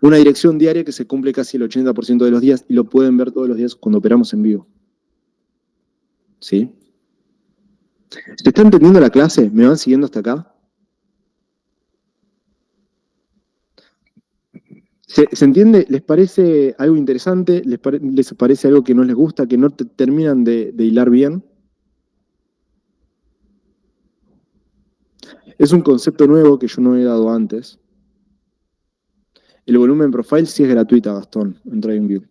Una dirección diaria que se cumple casi el 80% de los días y lo pueden ver todos los días cuando operamos en vivo. ¿Sí? ¿Se está entendiendo la clase? ¿Me van siguiendo hasta acá? ¿Se entiende? ¿Les parece algo interesante? ¿Les parece algo que no les gusta, que no terminan de hilar bien? Es un concepto nuevo que yo no he dado antes. El volumen profile sí es gratuita, Gastón, en TradingView.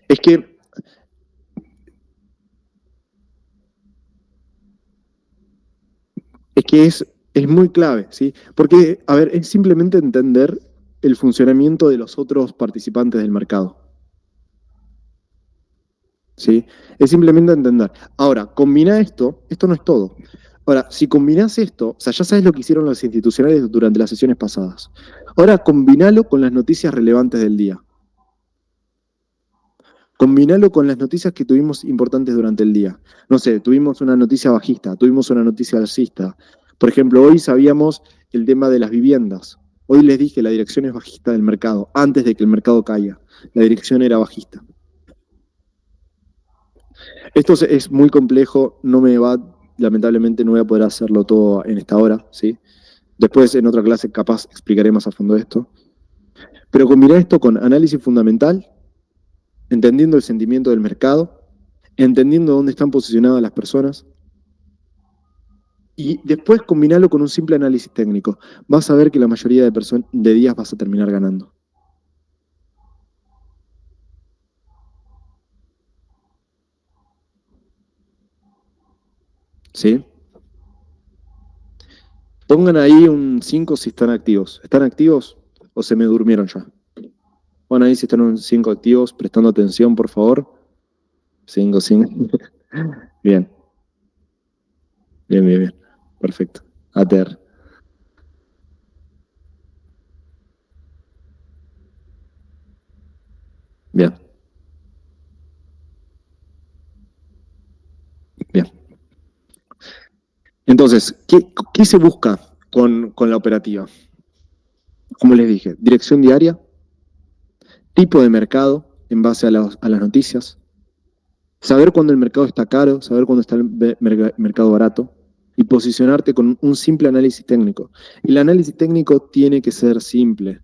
Es que es muy clave, ¿sí? Porque, a ver, es simplemente entender el funcionamiento de los otros participantes del mercado. ¿Sí? Es simplemente entender. Ahora, combina esto no es todo. Ahora, si combinás esto, o sea, ya sabes lo que hicieron los institucionales durante las sesiones pasadas. Ahora, combinalo con las noticias relevantes del día. Combinalo con las noticias que tuvimos importantes durante el día. No sé, tuvimos una noticia bajista, tuvimos una noticia alcista. Por ejemplo, hoy sabíamos el tema de las viviendas. Hoy les dije la dirección es bajista del mercado, antes de que el mercado caiga. La dirección era bajista. Esto es muy complejo, lamentablemente no voy a poder hacerlo todo en esta hora, ¿sí? Después en otra clase capaz explicaré más a fondo esto. Pero combinar esto con análisis fundamental, entendiendo el sentimiento del mercado, entendiendo dónde están posicionadas las personas, y después combinarlo con un simple análisis técnico. Vas a ver que la mayoría de días vas a terminar ganando. ¿Sí? Pongan ahí un 5 si están activos. ¿Están activos o se me durmieron ya? Bueno, ahí si están un 5 activos, prestando atención, por favor. 5, 5. Bien, bien, bien, bien. Perfecto. ATR. Bien, bien. Entonces, ¿qué se busca con la operativa? Como les dije, dirección diaria, tipo de mercado en base a las noticias, saber cuándo el mercado está caro, saber cuándo está el mercado barato y posicionarte con un simple análisis técnico. El análisis técnico tiene que ser simple.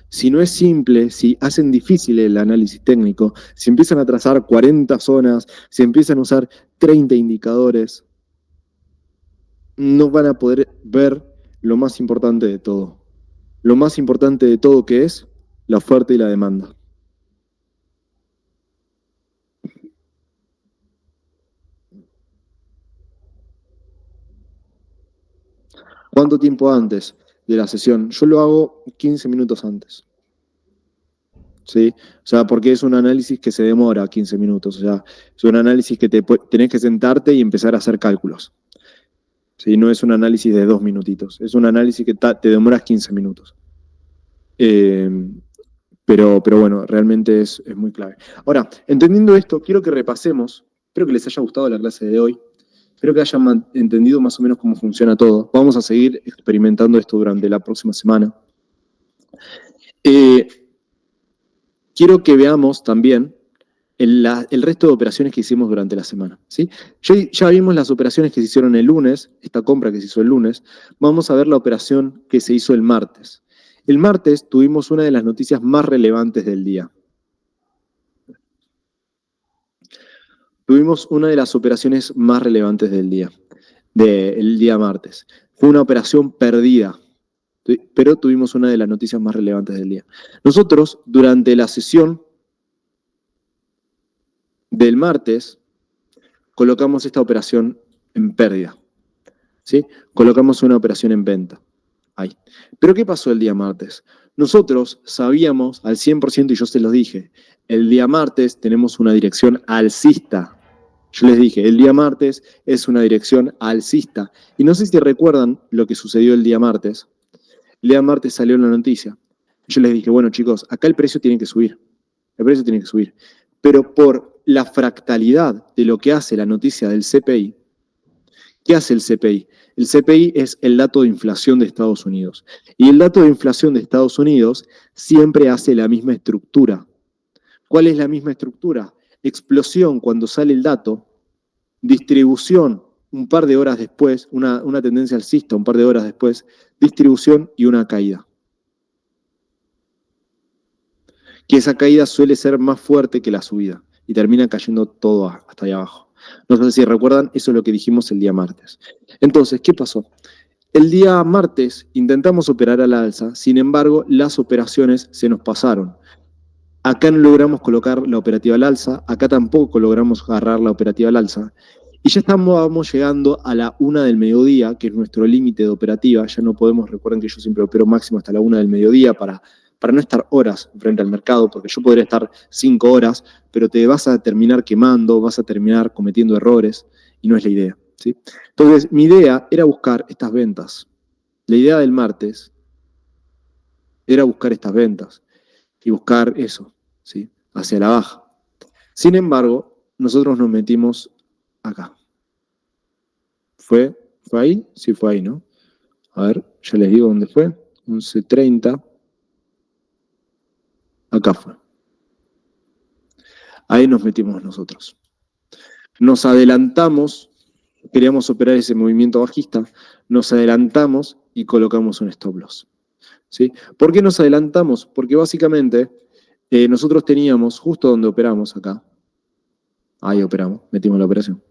Si no es simple, si hacen difícil el análisis técnico, si empiezan a trazar 40 zonas, si empiezan a usar 30 indicadores, no van a poder ver lo más importante de todo. Lo más importante de todo que es la oferta y la demanda. ¿Cuánto tiempo antes de la sesión? Yo lo hago 15 minutos antes. ¿Sí? O sea, porque es un análisis que se demora 15 minutos. O sea, es un análisis que tenés que sentarte y empezar a hacer cálculos. ¿Sí? No es un análisis de 2 minutitos. Es un análisis que te demoras 15 minutos. Eh, pero bueno, realmente es muy clave. Ahora, entendiendo esto, quiero que repasemos. Espero que les haya gustado la clase de hoy. Espero que hayan entendido más o menos cómo funciona todo. Vamos a seguir experimentando esto durante la próxima semana. Eh, quiero que veamos también el resto de operaciones que hicimos durante la semana. ¿Sí? Ya vimos las operaciones que se hicieron el lunes, esta compra que se hizo el lunes. Vamos a ver la operación que se hizo el martes. El martes tuvimos una de las noticias más relevantes del día. tuvimos una de las operaciones más relevantes del día martes. Fue una operación perdida, pero tuvimos una de las noticias más relevantes del día. Nosotros, durante la sesión del martes, colocamos esta operación en pérdida, ¿sí? Colocamos una operación en venta. Ahí. Pero ¿qué pasó el día martes? Nosotros sabíamos al 100%, y yo se los dije, el día martes tenemos una dirección alcista. Yo les dije, el día martes es una dirección alcista. Y no sé si recuerdan lo que sucedió el día martes. El día martes salió en la noticia. Yo les dije, bueno chicos, acá el precio tiene que subir. El precio tiene que subir. Pero por la fractalidad de lo que hace la noticia del CPI, ¿qué hace el CPI? El CPI es el dato de inflación de Estados Unidos. Y el dato de inflación de Estados Unidos siempre hace la misma estructura. ¿Cuál es la misma estructura? Explosión cuando sale el dato, distribución un par de horas después, una tendencia alcista un par de horas después, distribución y una caída. Que esa caída suele ser más fuerte que la subida y termina cayendo todo hasta ahí abajo. No sé si recuerdan, eso es lo que dijimos el día martes. Entonces, ¿qué pasó? El día martes intentamos operar a la alza, sin embargo, las operaciones se nos pasaron. Acá no logramos colocar la operativa al alza, acá tampoco logramos agarrar la operativa al alza. Y ya vamos llegando a la 1 del mediodía, que es nuestro límite de operativa. Ya no podemos, recuerden que yo siempre opero máximo hasta la 1 del mediodía para no estar horas frente al mercado, porque yo podría estar 5 horas, pero te vas a terminar quemando, vas a terminar cometiendo errores, y no es la idea, ¿sí? Entonces, mi idea era buscar estas ventas. La idea del martes era buscar estas ventas y buscar eso, ¿sí? Hacia la baja. Sin embargo, nosotros nos metimos acá. ¿Fue ahí? Sí, fue ahí, ¿no? A ver, ya les digo dónde fue. 11:30. Acá fue. Ahí nos metimos nosotros. Nos adelantamos, queríamos operar ese movimiento bajista, nos adelantamos y colocamos un stop loss. ¿Sí? ¿Por qué nos adelantamos? Porque básicamente nosotros teníamos, justo donde operamos acá, ahí operamos, metimos la operación,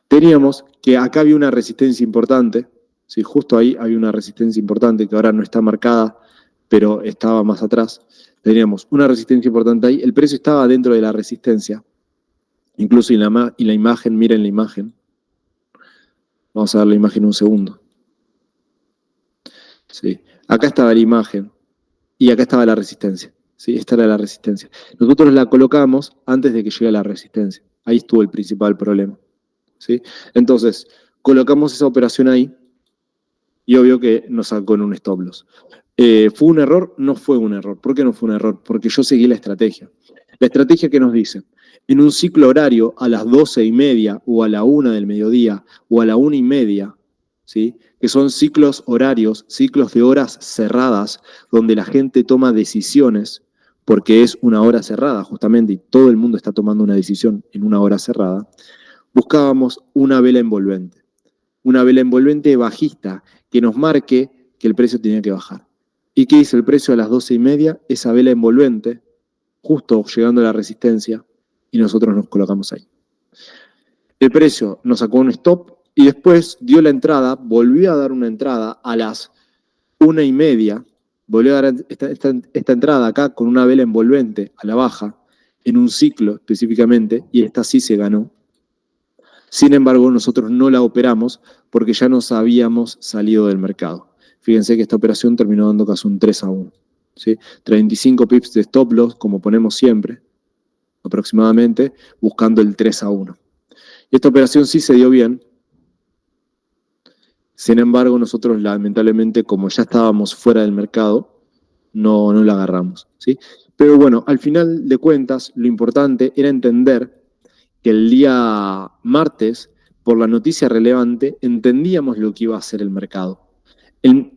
teníamos que acá había una resistencia importante, ¿sí? Justo ahí había una resistencia importante que ahora no está marcada, pero estaba más atrás. Teníamos una resistencia importante ahí, el precio estaba dentro de la resistencia, incluso en la imagen, miren la imagen. Vamos a ver la imagen un segundo. ¿Sí? Acá estaba la imagen y acá estaba la resistencia. ¿Sí? Esta era la resistencia. Nosotros la colocamos antes de que llegue la resistencia. Ahí estuvo el principal problema. ¿Sí? Entonces, colocamos esa operación ahí y obvio que nos sacó en un stop loss. ¿Fue un error? No fue un error. ¿Por qué no fue un error? Porque yo seguí la estrategia. La estrategia que nos dice, en un ciclo horario a las 12:30 o a la 1 del mediodía o a la 1:30, ¿sí? Que son ciclos horarios, ciclos de horas cerradas, donde la gente toma decisiones, porque es una hora cerrada justamente, y todo el mundo está tomando una decisión en una hora cerrada, buscábamos una vela envolvente bajista que nos marque que el precio tenía que bajar. ¿Y qué hizo el precio a las 12:30? Esa vela envolvente, justo llegando a la resistencia, y nosotros nos colocamos ahí. El precio nos sacó un stop y después dio la entrada, volvió a dar una entrada a las 1:30, volvió a dar esta entrada acá con una vela envolvente a la baja, en un ciclo específicamente, y esta sí se ganó. Sin embargo, nosotros no la operamos porque ya nos habíamos salido del mercado. Fíjense que esta operación terminó dando casi un 3-1. ¿Sí? 35 pips de stop loss, como ponemos siempre, aproximadamente, buscando el 3-1. Y esta operación sí se dio bien. Sin embargo, nosotros lamentablemente, como ya estábamos fuera del mercado, no la agarramos. ¿Sí? Pero bueno, al final de cuentas, lo importante era entender que el día martes, por la noticia relevante, entendíamos lo que iba a hacer el mercado.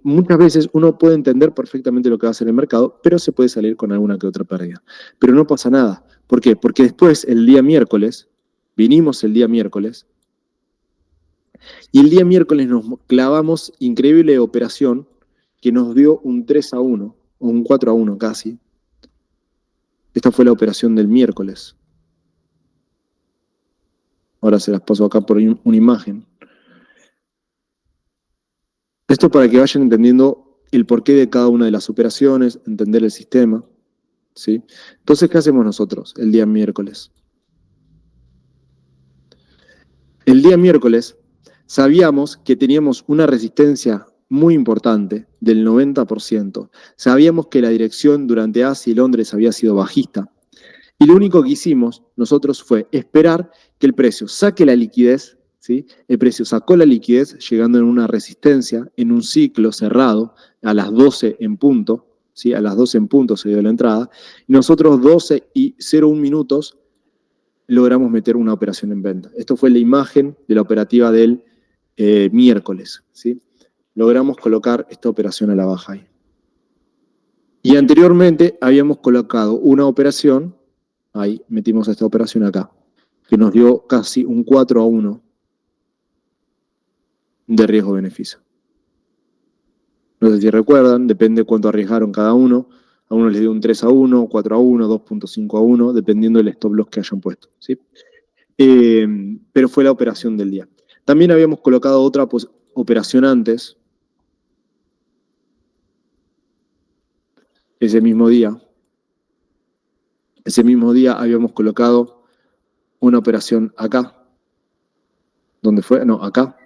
Muchas veces uno puede entender perfectamente lo que va a hacer el mercado, pero se puede salir con alguna que otra pérdida. Pero no pasa nada. ¿Por qué? Porque después, el día miércoles, vinimos el día miércoles, y el día miércoles nos clavamos increíble operación que nos dio un 3-1, o un 4-1 casi. Esta fue la operación del miércoles. Ahora se las paso acá por una imagen. Esto para que vayan entendiendo el porqué de cada una de las operaciones, entender el sistema, ¿sí? Entonces, ¿qué hacemos nosotros el día miércoles? El día miércoles sabíamos que teníamos una resistencia muy importante del 90%. Sabíamos que la dirección durante Asia y Londres había sido bajista. Y lo único que hicimos nosotros fue esperar que el precio saque la liquidez, ¿sí? El precio sacó la liquidez llegando en una resistencia, en un ciclo cerrado, a las 12 en punto, ¿sí? A las 12 en punto se dio la entrada, y nosotros 12 y 01 minutos logramos meter una operación en venta. Esto fue la imagen de la operativa del miércoles, ¿sí? Logramos colocar esta operación a la baja ahí. Y anteriormente habíamos colocado una operación, ahí metimos esta operación acá, que nos dio casi un 4-1 de riesgo-beneficio. No sé si recuerdan, depende cuánto arriesgaron cada uno. A uno les dio un 3-1, 4-1, 2.5-1, dependiendo del stop loss que hayan puesto, ¿sí? Pero fue la operación del día. También habíamos colocado otra operación antes, ese mismo día. Ese mismo día habíamos colocado una operación acá. ¿Dónde fue? No, acá.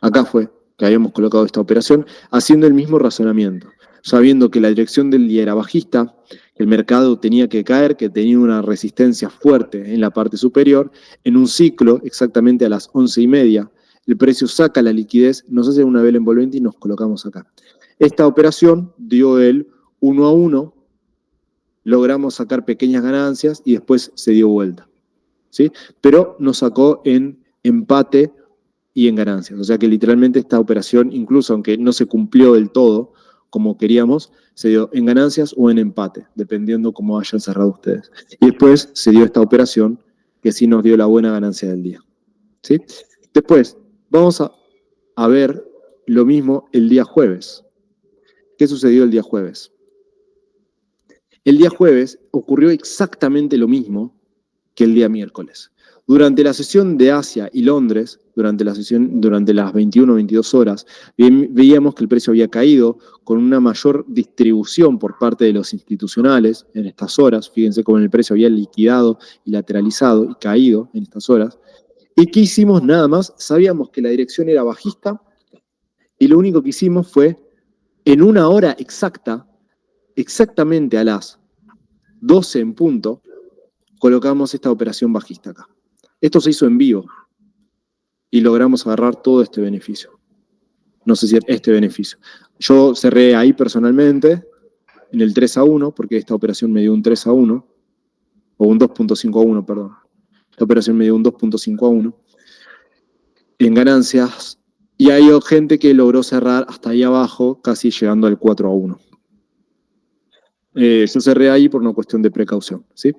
Acá fue que habíamos colocado esta operación, haciendo el mismo razonamiento, sabiendo que la dirección del día era bajista, que el mercado tenía que caer, que tenía una resistencia fuerte en la parte superior, en un ciclo exactamente a las 11:30, el precio saca la liquidez, nos hace una vela envolvente y nos colocamos acá. Esta operación dio el 1-1, logramos sacar pequeñas ganancias y después se dio vuelta, ¿sí? Pero nos sacó en empate y en ganancias. O sea que literalmente esta operación, incluso aunque no se cumplió del todo como queríamos, se dio en ganancias o en empate, dependiendo cómo hayan cerrado ustedes. Y después se dio esta operación que sí nos dio la buena ganancia del día, ¿sí? Después vamos a ver lo mismo el día jueves. ¿Qué sucedió el día jueves? El día jueves ocurrió exactamente lo mismo que el día miércoles. Durante la sesión de Asia y Londres, durante las 21 o 22 horas, veíamos que el precio había caído con una mayor distribución por parte de los institucionales en estas horas. Fíjense cómo el precio había liquidado y lateralizado y caído en estas horas. ¿Y qué hicimos? Nada más, sabíamos que la dirección era bajista y lo único que hicimos fue, en una hora exacta, exactamente a las 12 en punto, colocamos esta operación bajista acá. Esto se hizo en vivo y logramos agarrar todo este beneficio. No sé si este beneficio. Yo cerré ahí personalmente en el 3-1, porque esta operación me dio un 3-1, o un 2.5-1, perdón. Esta operación me dio un 2.5-1 en ganancias, y hay gente que logró cerrar hasta ahí abajo, casi llegando al 4-1. Yo cerré ahí por una cuestión de precaución, ¿sí?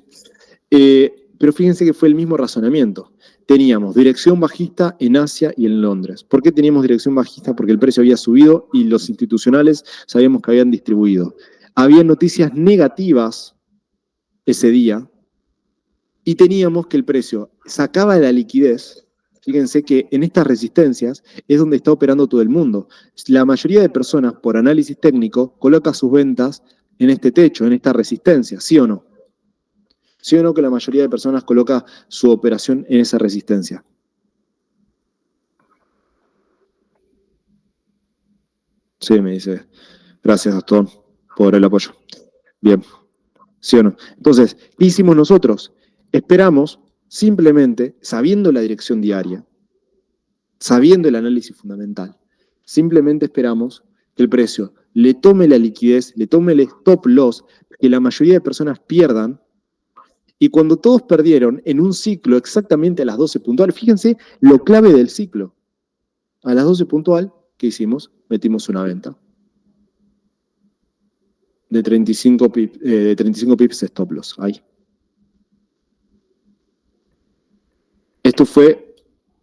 Pero fíjense que fue el mismo razonamiento. Teníamos dirección bajista en Asia y en Londres. ¿Por qué teníamos dirección bajista? Porque el precio había subido y los institucionales sabíamos que habían distribuido. Había noticias negativas ese día y teníamos que el precio sacaba la liquidez. Fíjense que en estas resistencias es donde está operando todo el mundo. La mayoría de personas, por análisis técnico, coloca sus ventas en este techo, en esta resistencia, ¿sí o no? ¿Sí o no que la mayoría de personas coloca su operación en esa resistencia? Sí, me dice. Gracias, Gastón, por el apoyo. Bien. ¿Sí o no? Entonces, ¿qué hicimos nosotros? Esperamos, simplemente, sabiendo la dirección diaria, sabiendo el análisis fundamental, simplemente esperamos que el precio le tome la liquidez, le tome el stop loss, que la mayoría de personas pierdan. Y cuando todos perdieron en un ciclo exactamente a las 12 puntual, fíjense lo clave del ciclo. A las 12 puntual, ¿qué hicimos? Metimos una venta de 35 pips de stop loss. Ahí. Esto fue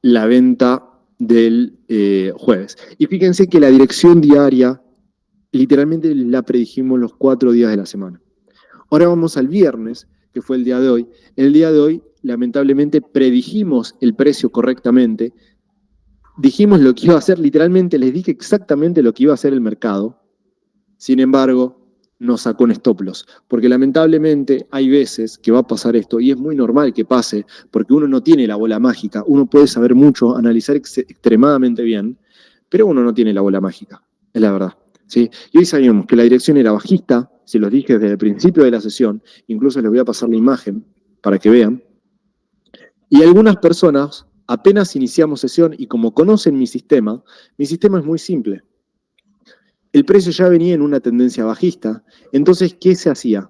la venta del jueves. Y fíjense que la dirección diaria, literalmente la predijimos los 4 días de la semana. Ahora vamos al viernes, que fue el día de hoy, lamentablemente, predijimos el precio correctamente, dijimos lo que iba a hacer, literalmente les dije exactamente lo que iba a hacer el mercado, sin embargo, nos sacó un stop loss, porque lamentablemente hay veces que va a pasar esto, y es muy normal que pase, porque uno no tiene la bola mágica, uno puede saber mucho, analizar extremadamente bien, pero uno no tiene la bola mágica, es la verdad. ¿Sí? Y hoy sabíamos que la dirección era bajista, se los dije desde el principio de la sesión, incluso les voy a pasar la imagen para que vean, y algunas personas, apenas iniciamos sesión, y como conocen mi sistema es muy simple. El precio ya venía en una tendencia bajista, entonces, ¿qué se hacía?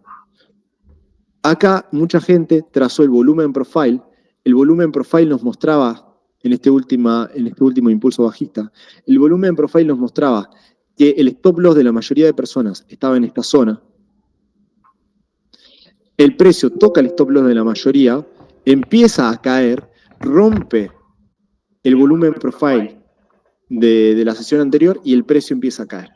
Acá mucha gente trazó el volumen profile nos mostraba en este último impulso bajista, el volumen profile nos mostraba que el stop loss de la mayoría de personas estaba en esta zona, el precio toca el stop loss de la mayoría, empieza a caer, rompe el volumen profile de la sesión anterior y el precio empieza a caer.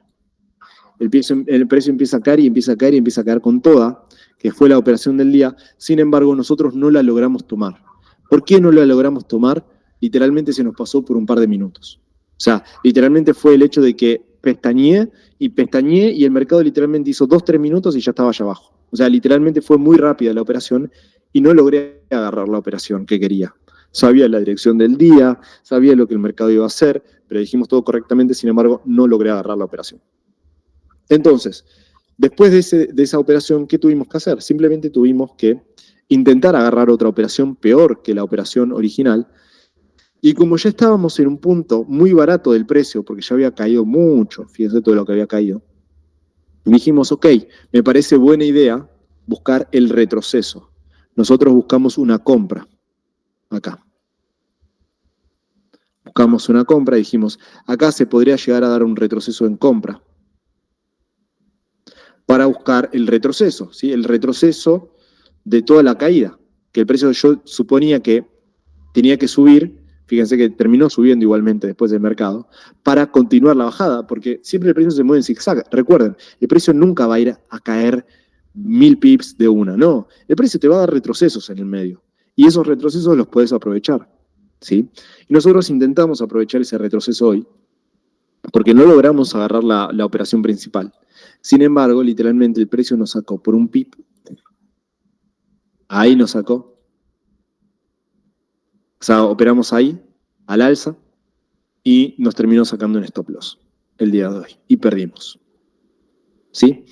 El precio empieza a caer y empieza a caer y empieza a caer con toda, que fue la operación del día. Sin embargo, nosotros no la logramos tomar. ¿Por qué no la logramos tomar? Literalmente se nos pasó por un par de minutos. O sea, literalmente fue el hecho de que pestañeé y el mercado literalmente hizo 2-3 minutos y ya estaba allá abajo. O sea, literalmente fue muy rápida la operación y no logré agarrar la operación que quería. Sabía la dirección del día, sabía lo que el mercado iba a hacer, pero dijimos todo correctamente, sin embargo, no logré agarrar la operación. Entonces, después de esa operación, ¿qué tuvimos que hacer? Simplemente tuvimos que intentar agarrar otra operación peor que la operación original. Y como ya estábamos en un punto muy barato del precio, porque ya había caído mucho, fíjense todo lo que había caído, dijimos, ok, me parece buena idea buscar el retroceso. Nosotros buscamos una compra, acá. Buscamos una compra y dijimos, acá se podría llegar a dar un retroceso en compra, para buscar el retroceso, ¿sí? El retroceso de toda la caída, que el precio yo suponía que tenía que subir, fíjense que terminó subiendo igualmente después del mercado, para continuar la bajada, porque siempre el precio se mueve en zigzag. Recuerden, el precio nunca va a ir a caer 1000 pips de una, no, el precio te va a dar retrocesos en el medio, y esos retrocesos los puedes aprovechar, ¿sí? Y nosotros intentamos aprovechar ese retroceso hoy, porque no logramos agarrar la operación principal. Sin embargo, literalmente el precio nos sacó por un pip. Ahí nos sacó. O sea, operamos ahí, al alza, y nos terminó sacando un stop loss el día de hoy. Y perdimos. ¿Sí?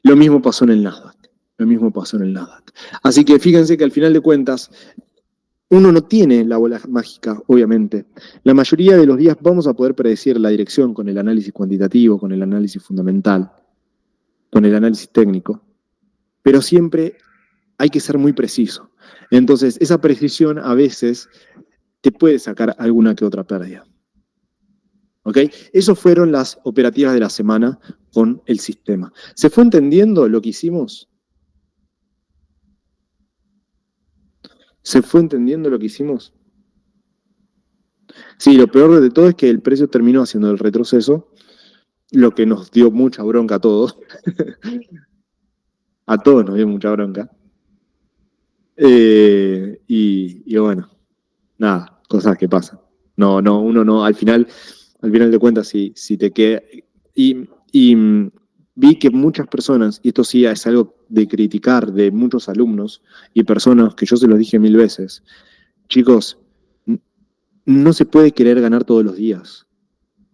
Lo mismo pasó en el Nasdaq. Lo mismo pasó en el Nasdaq. Así que fíjense que al final de cuentas, uno no tiene la bola mágica, obviamente. La mayoría de los días vamos a poder predecir la dirección con el análisis cuantitativo, con el análisis fundamental, con el análisis técnico. Pero siempre hay que ser muy preciso. Entonces, esa precisión a veces te puede sacar alguna que otra pérdida. ¿Ok? Esas fueron las operativas de la semana con el sistema. ¿Se fue entendiendo lo que hicimos? ¿Se fue entendiendo lo que hicimos? Sí, lo peor de todo es que el precio terminó haciendo el retroceso, lo que nos dio mucha bronca a todos. A todos nos dio mucha bronca. Y bueno, nada, cosas que pasan. Uno no, al final de cuentas, si te queda. Y vi que muchas personas, y esto sí es algo de criticar de muchos alumnos y personas que yo se los dije 1000 veces, chicos, no se puede querer ganar todos los días.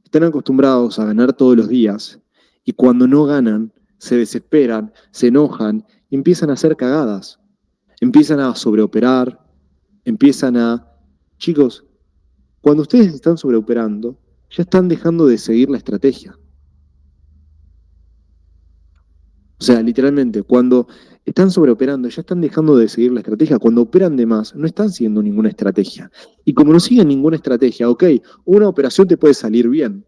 Están acostumbrados a ganar todos los días y cuando no ganan, se desesperan, se enojan y empiezan a hacer cagadas. Empiezan a sobreoperar, empiezan a... Chicos, cuando ustedes están sobreoperando, ya están dejando de seguir la estrategia. O sea, literalmente, cuando están sobreoperando, ya están dejando de seguir la estrategia. Cuando operan de más, no están siguiendo ninguna estrategia. Y como no siguen ninguna estrategia, ok, una operación te puede salir bien,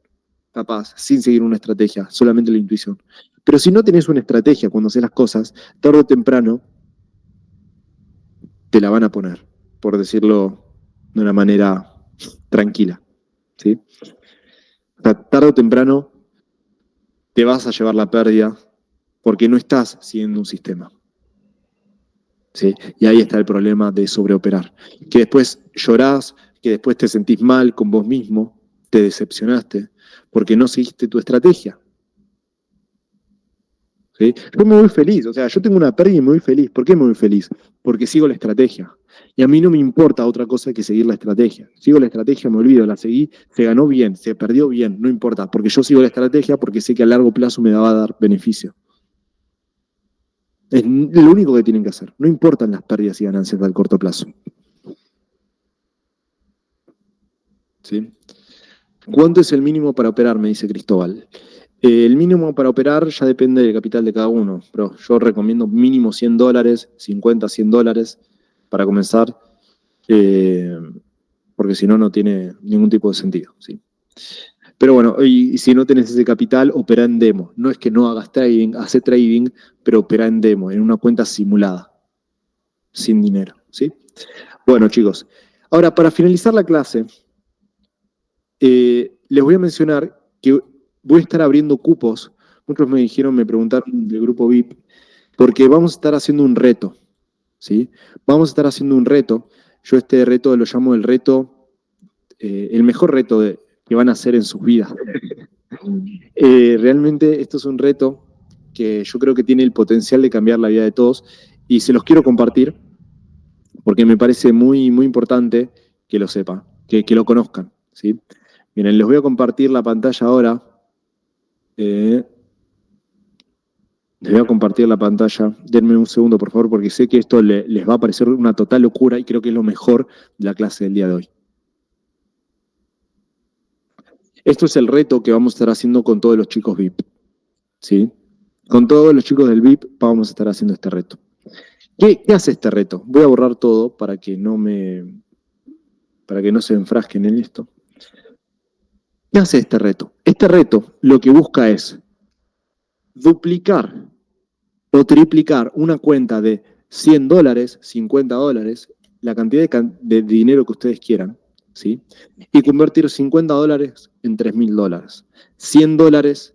capaz, sin seguir una estrategia, solamente la intuición. Pero si no tenés una estrategia cuando haces las cosas, tarde o temprano te la van a poner, por decirlo de una manera tranquila, ¿sí? O sea, tarde o temprano te vas a llevar la pérdida porque no estás siguiendo un sistema. ¿sí? Y ahí está el problema de sobreoperar. Que después llorás, que después te sentís mal con vos mismo, te decepcionaste, porque no seguiste tu estrategia. ¿Sí? Yo me voy feliz, o sea, yo tengo una pérdida y me voy feliz. ¿Por qué me voy feliz? Porque sigo la estrategia. Y a mí no me importa otra cosa que seguir la estrategia. Sigo la estrategia, me olvido, la seguí, se ganó bien, se perdió bien, no importa, porque yo sigo la estrategia porque sé que a largo plazo me va a dar beneficio. Es lo único que tienen que hacer. No importan las pérdidas y ganancias al corto plazo. ¿Sí? ¿Cuánto es el mínimo para operar? Me dice Cristóbal. El mínimo para operar ya depende del capital de cada uno, pero yo recomiendo mínimo $100, 50, $100 para comenzar, eh, porque si no, no tiene ningún tipo de sentido. ¿Sí? Pero bueno, y si no tenés ese capital, opera en demo. No es que no hagas trading, hace trading, pero opera en demo, en una cuenta simulada, sin dinero. ¿Sí? Bueno, chicos, ahora para finalizar la clase, les voy a mencionar que voy a estar abriendo cupos. Muchos me dijeron, me preguntaron del grupo VIP, porque vamos a estar haciendo un reto, ¿sí? Vamos a estar haciendo un reto. Yo este reto lo llamo el reto, el mejor reto que van a hacer en sus vidas. Realmente esto es un reto que yo creo que tiene el potencial de cambiar la vida de todos y se los quiero compartir porque me parece muy, muy importante que lo sepan, que lo conozcan, ¿sí? Miren, les voy a compartir la pantalla ahora. Les voy a compartir la pantalla. Denme un segundo, por favor, porque sé que esto les va a parecer una total locura y creo que es lo mejor de la clase del día de hoy. Esto es el reto que vamos a estar haciendo con todos los chicos VIP, ¿sí? Con todos los chicos del VIP vamos a estar haciendo este reto. ¿Qué hace este reto? Voy a borrar todo para que no se enfrasquen en esto. ¿Qué hace este reto? Este reto lo que busca es duplicar o triplicar una cuenta de $100, $50, la cantidad de dinero que ustedes quieran, ¿sí? Y convertir $50 en $3.000. $100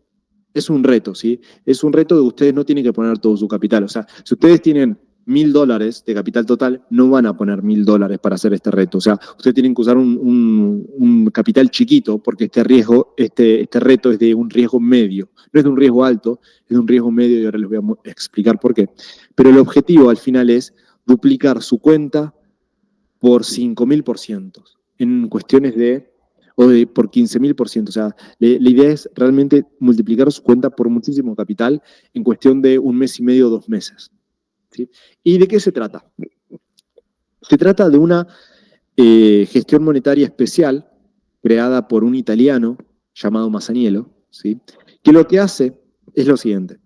es un reto, ¿sí? Es un reto de que ustedes no tienen que poner todo su capital. O sea, si ustedes tienen $1.000 de capital total, no van a poner $1.000 para hacer este reto. O sea, ustedes tienen que usar un capital chiquito porque este reto es de un riesgo medio. No es de un riesgo alto, es de un riesgo medio y ahora les voy a explicar por qué. Pero el objetivo al final es duplicar su cuenta por 5.000% en cuestiones por 15.000%. O sea, la idea es realmente multiplicar su cuenta por muchísimo capital en cuestión de un mes y medio, 2 meses. ¿Sí? ¿Y de qué se trata? Se trata de una gestión monetaria especial creada por un italiano llamado Masaniello, ¿sí? Que lo que hace es lo siguiente.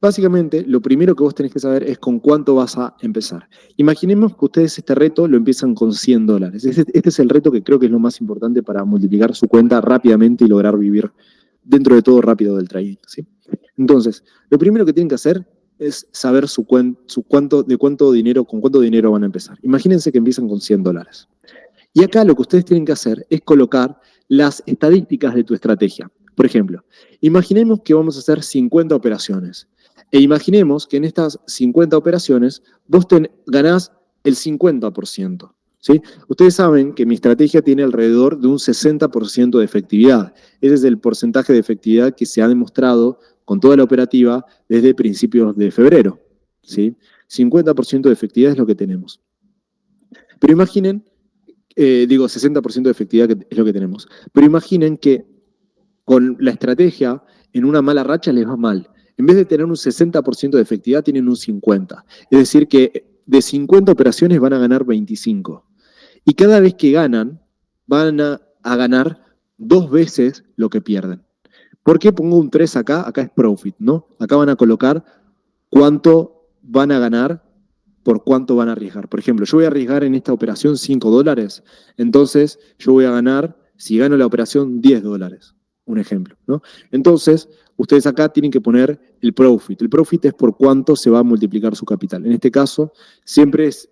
Básicamente, lo primero que vos tenés que saber es con cuánto vas a empezar. Imaginemos que ustedes este reto lo empiezan con $100. Este es el reto que creo que es lo más importante para multiplicar su cuenta rápidamente y lograr vivir dentro de todo rápido del trading, ¿sí? Entonces, lo primero que tienen que hacer es saber con cuánto dinero van a empezar. Imagínense que empiezan con $100. Y acá lo que ustedes tienen que hacer es colocar las estadísticas de tu estrategia. Por ejemplo, imaginemos que vamos a hacer 50 operaciones. E imaginemos que en estas 50 operaciones vos ganás el 50%. ¿Sí? Ustedes saben que mi estrategia tiene alrededor de un 60% de efectividad. Ese es el porcentaje de efectividad que se ha demostrado con toda la operativa desde principios de febrero. ¿Sí? 50% de efectividad es lo que tenemos. Pero imaginen 60% de efectividad es lo que tenemos. Pero imaginen que con la estrategia, en una mala racha les va mal. En vez de tener un 60% de efectividad, tienen un 50%. Es decir, que de 50 operaciones van a ganar 25. Y cada vez que ganan, van a ganar 2 veces lo que pierden. ¿Por qué pongo un 3 acá? Acá es profit, ¿no? Acá van a colocar cuánto van a ganar por cuánto van a arriesgar. Por ejemplo, yo voy a arriesgar en esta operación $5, entonces yo voy a ganar, si gano la operación, $10. Un ejemplo, ¿no? Entonces, ustedes acá tienen que poner el profit. El profit es por cuánto se va a multiplicar su capital. En este caso, siempre es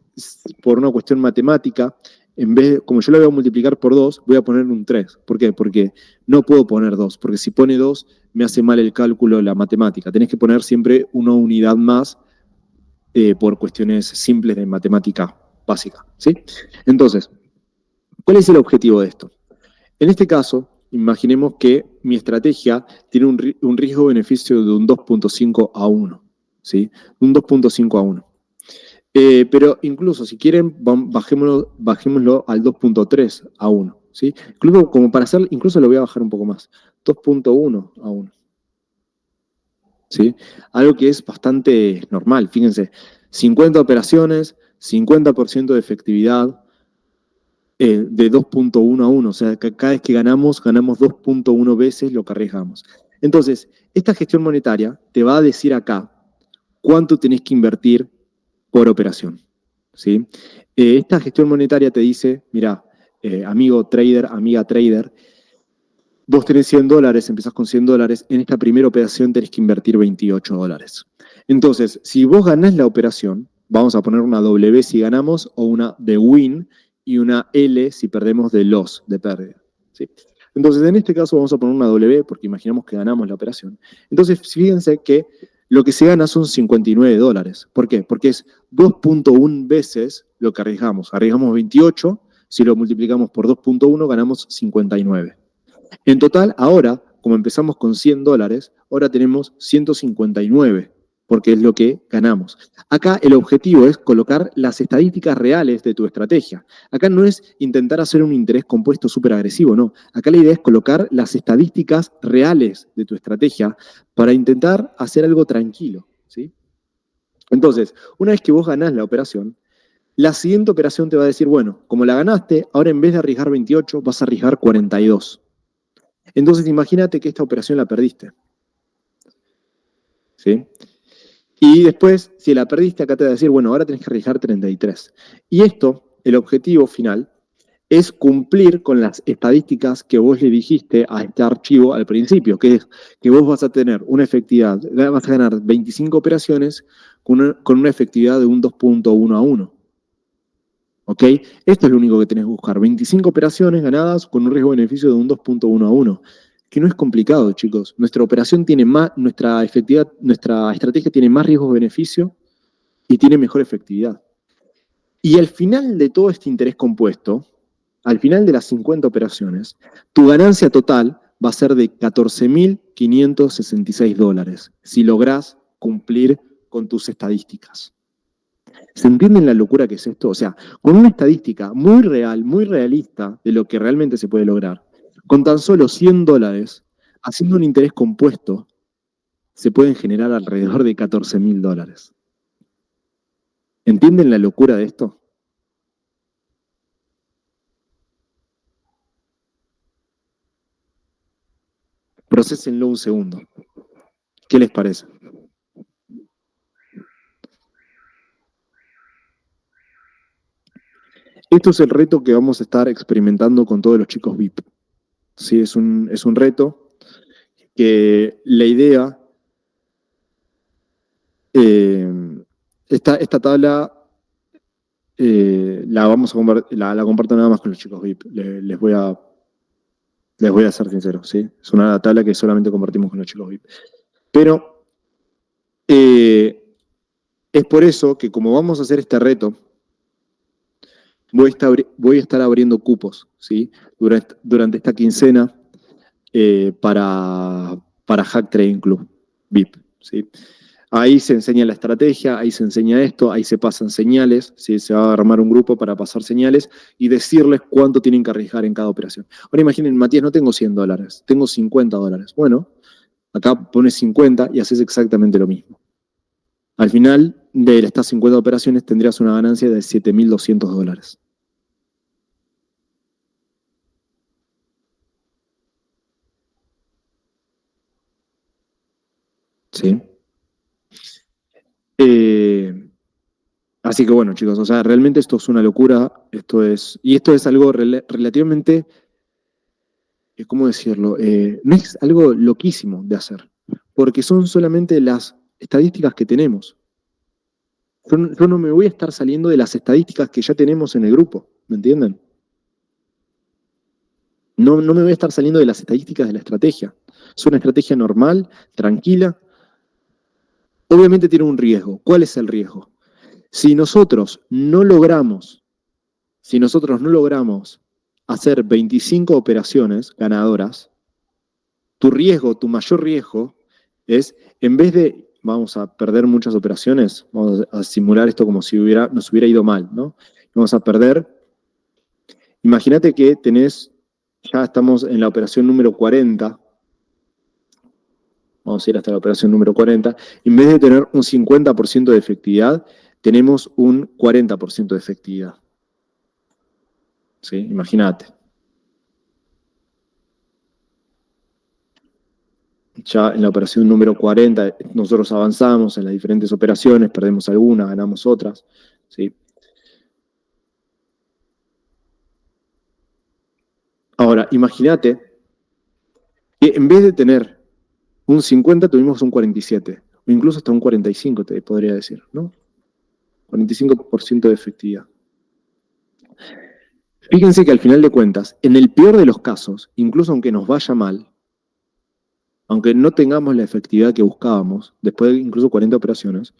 por una cuestión matemática. En vez como yo lo voy a multiplicar por 2, voy a poner un 3. ¿Por qué? Porque no puedo poner 2, porque si pone 2 me hace mal el cálculo, la matemática. Tenés que poner siempre una unidad más por cuestiones simples de matemática básica, ¿sí? Entonces, ¿cuál es el objetivo de esto? En este caso, imaginemos que mi estrategia tiene un riesgo-beneficio de un 2.5 a 1, ¿sí? Un 2.5 a 1. Pero incluso si quieren, bajémoslo al 2.3 a 1, ¿sí? Incluso como para hacer, incluso lo voy a bajar un poco más, 2.1 a 1, ¿sí? Algo que es bastante normal, fíjense, 50 operaciones, 50% de efectividad, de 2.1 a 1, o sea, que cada vez que ganamos 2.1 veces lo que arriesgamos. Entonces, esta gestión monetaria te va a decir acá cuánto tenés que invertir por operación, ¿sí? Esta gestión monetaria te dice, mira, amigo trader, amiga trader, vos tenés $100, empezás con $100, en esta primera operación tenés que invertir $28. Entonces, si vos ganás la operación, vamos a poner una W si ganamos, o una de win, y una L si perdemos de loss, de pérdida, ¿sí? Entonces, en este caso vamos a poner una W porque imaginamos que ganamos la operación. Entonces, fíjense que lo que se gana son $59. ¿Por qué? Porque es 2.1 veces lo que arriesgamos. Arriesgamos 28, si lo multiplicamos por 2.1 ganamos 59. En total, ahora, como empezamos con $100, ahora tenemos 159, porque es lo que ganamos. Acá el objetivo es colocar las estadísticas reales de tu estrategia. Acá no es intentar hacer un interés compuesto súper agresivo, no. Acá la idea es colocar las estadísticas reales de tu estrategia para intentar hacer algo tranquilo, ¿sí? Entonces, una vez que vos ganás la operación, la siguiente operación te va a decir, bueno, como la ganaste, ahora en vez de arriesgar 28, vas a arriesgar 42. Entonces imagínate que esta operación la perdiste, ¿sí? Y después, si la perdiste, acá te va a decir, bueno, ahora tenés que arriesgar 33. Y esto, el objetivo final, es cumplir con las estadísticas que vos le dijiste a este archivo al principio, que es que vos vas a tener una efectividad, vas a ganar 25 operaciones con una efectividad de un 2.1 a 1. ¿Ok? Esto es lo único que tenés que buscar. 25 operaciones ganadas con un riesgo-beneficio de un 2.1 a 1. Que no es complicado, chicos. Nuestra operación tiene más, nuestra efectividad, nuestra estrategia tiene más riesgo-beneficio y tiene mejor efectividad. Y al final de todo este interés compuesto, al final de las 50 operaciones, tu ganancia total va a ser de $14.566 si lográs cumplir con tus estadísticas. ¿Se entienden la locura que es esto? O sea, con una estadística muy real, muy realista de lo que realmente se puede lograr, con tan solo $100, haciendo un interés compuesto, se pueden generar alrededor de $14.000. ¿Entienden la locura de esto? Procesenlo un segundo. ¿Qué les parece? Esto es el reto que vamos a estar experimentando con todos los chicos VIP. Sí, es un reto que la idea, esta tabla la vamos a la comparto nada más con los chicos VIP. Les voy a ser sincero, ¿sí? Es una tabla que solamente compartimos con los chicos VIP. Pero es por eso que como vamos a hacer este reto, voy a estar abriendo cupos, ¿sí? Durante esta quincena para Hack Trading Club VIP, ¿sí? Ahí se enseña la estrategia, ahí se enseña esto, ahí se pasan señales, ¿sí? Se va a armar un grupo para pasar señales y decirles cuánto tienen que arriesgar en cada operación. Ahora imaginen, Matías, no tengo $100, tengo $50. Bueno, acá pones 50 y haces exactamente lo mismo. Al final de estas 50 operaciones tendrías una ganancia de $7.200. ¿Sí? Así que bueno, chicos, o sea, realmente esto es una locura, y esto es algo relativamente, ¿cómo decirlo? No es algo loquísimo de hacer, porque son solamente las estadísticas que tenemos. Yo no me voy a estar saliendo de las estadísticas que ya tenemos en el grupo, ¿me entienden? No me voy a estar saliendo de las estadísticas de la estrategia. Es una estrategia normal, tranquila. Obviamente tiene un riesgo. ¿Cuál es el riesgo? Si nosotros no logramos hacer 25 operaciones ganadoras, tu mayor riesgo es, en vez de, vamos a perder muchas operaciones, vamos a simular esto como si nos hubiera ido mal, ¿no? Vamos a perder, imagínate que ya estamos en la operación número 40, vamos a ir hasta la operación número 40, en vez de tener un 50% de efectividad, tenemos un 40% de efectividad. ¿Sí? Imagínate. Ya en la operación número 40 nosotros avanzamos en las diferentes operaciones, perdemos algunas, ganamos otras. ¿Sí? Ahora, imagínate que en vez de tener un 50 tuvimos un 47, o incluso hasta un 45 te podría decir, ¿no? 45% de efectividad. Fíjense que al final de cuentas, en el peor de los casos, incluso aunque nos vaya mal, aunque no tengamos la efectividad que buscábamos, después de incluso 40 operaciones,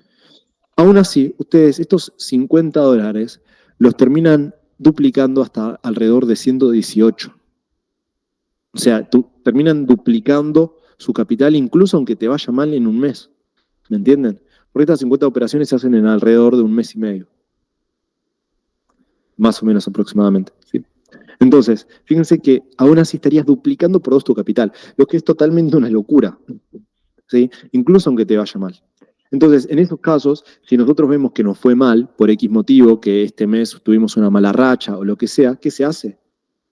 aún así, ustedes estos $50 los terminan duplicando hasta alrededor de 118. O sea, terminan duplicando su capital incluso aunque te vaya mal en un mes. ¿Me entienden? Porque estas 50 operaciones se hacen en alrededor de un mes y medio. Más o menos aproximadamente. ¿Sí? Entonces, fíjense que aún así estarías duplicando por 2 tu capital, lo que es totalmente una locura. ¿Sí? Incluso aunque te vaya mal. Entonces, en esos casos, si nosotros vemos que nos fue mal por X motivo, que este mes tuvimos una mala racha o lo que sea, ¿qué se hace?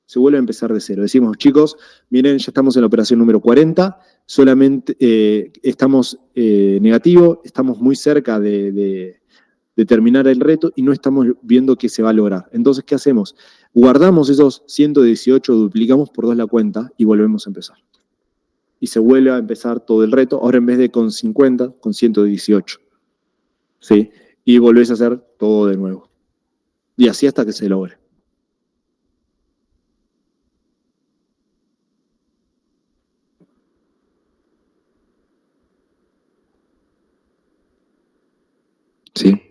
Se vuelve a empezar de cero. Decimos, chicos, miren, ya estamos en la operación número 40, solamente estamos negativo, estamos muy cerca de terminar el reto y no estamos viendo qué se va a lograr. Entonces, ¿qué hacemos? Guardamos esos 118, duplicamos por 2 la cuenta y volvemos a empezar. Y se vuelve a empezar todo el reto, ahora en vez de con 50, con 118. ¿Sí? Y volvés a hacer todo de nuevo. Y así hasta que se logre. ¿Sí?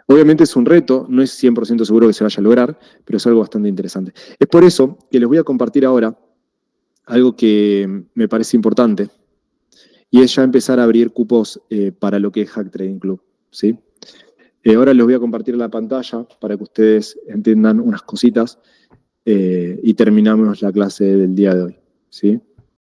Obviamente es un reto, no es 100% seguro que se vaya a lograr, pero es algo bastante interesante. Es por eso que les voy a compartir ahora algo que me parece importante, y es ya empezar a abrir cupos para lo que es Hack Trading Club. ¿Sí? Ahora les voy a compartir la pantalla para que ustedes entiendan unas cositas y terminamos la clase del día de hoy. ¿Sí?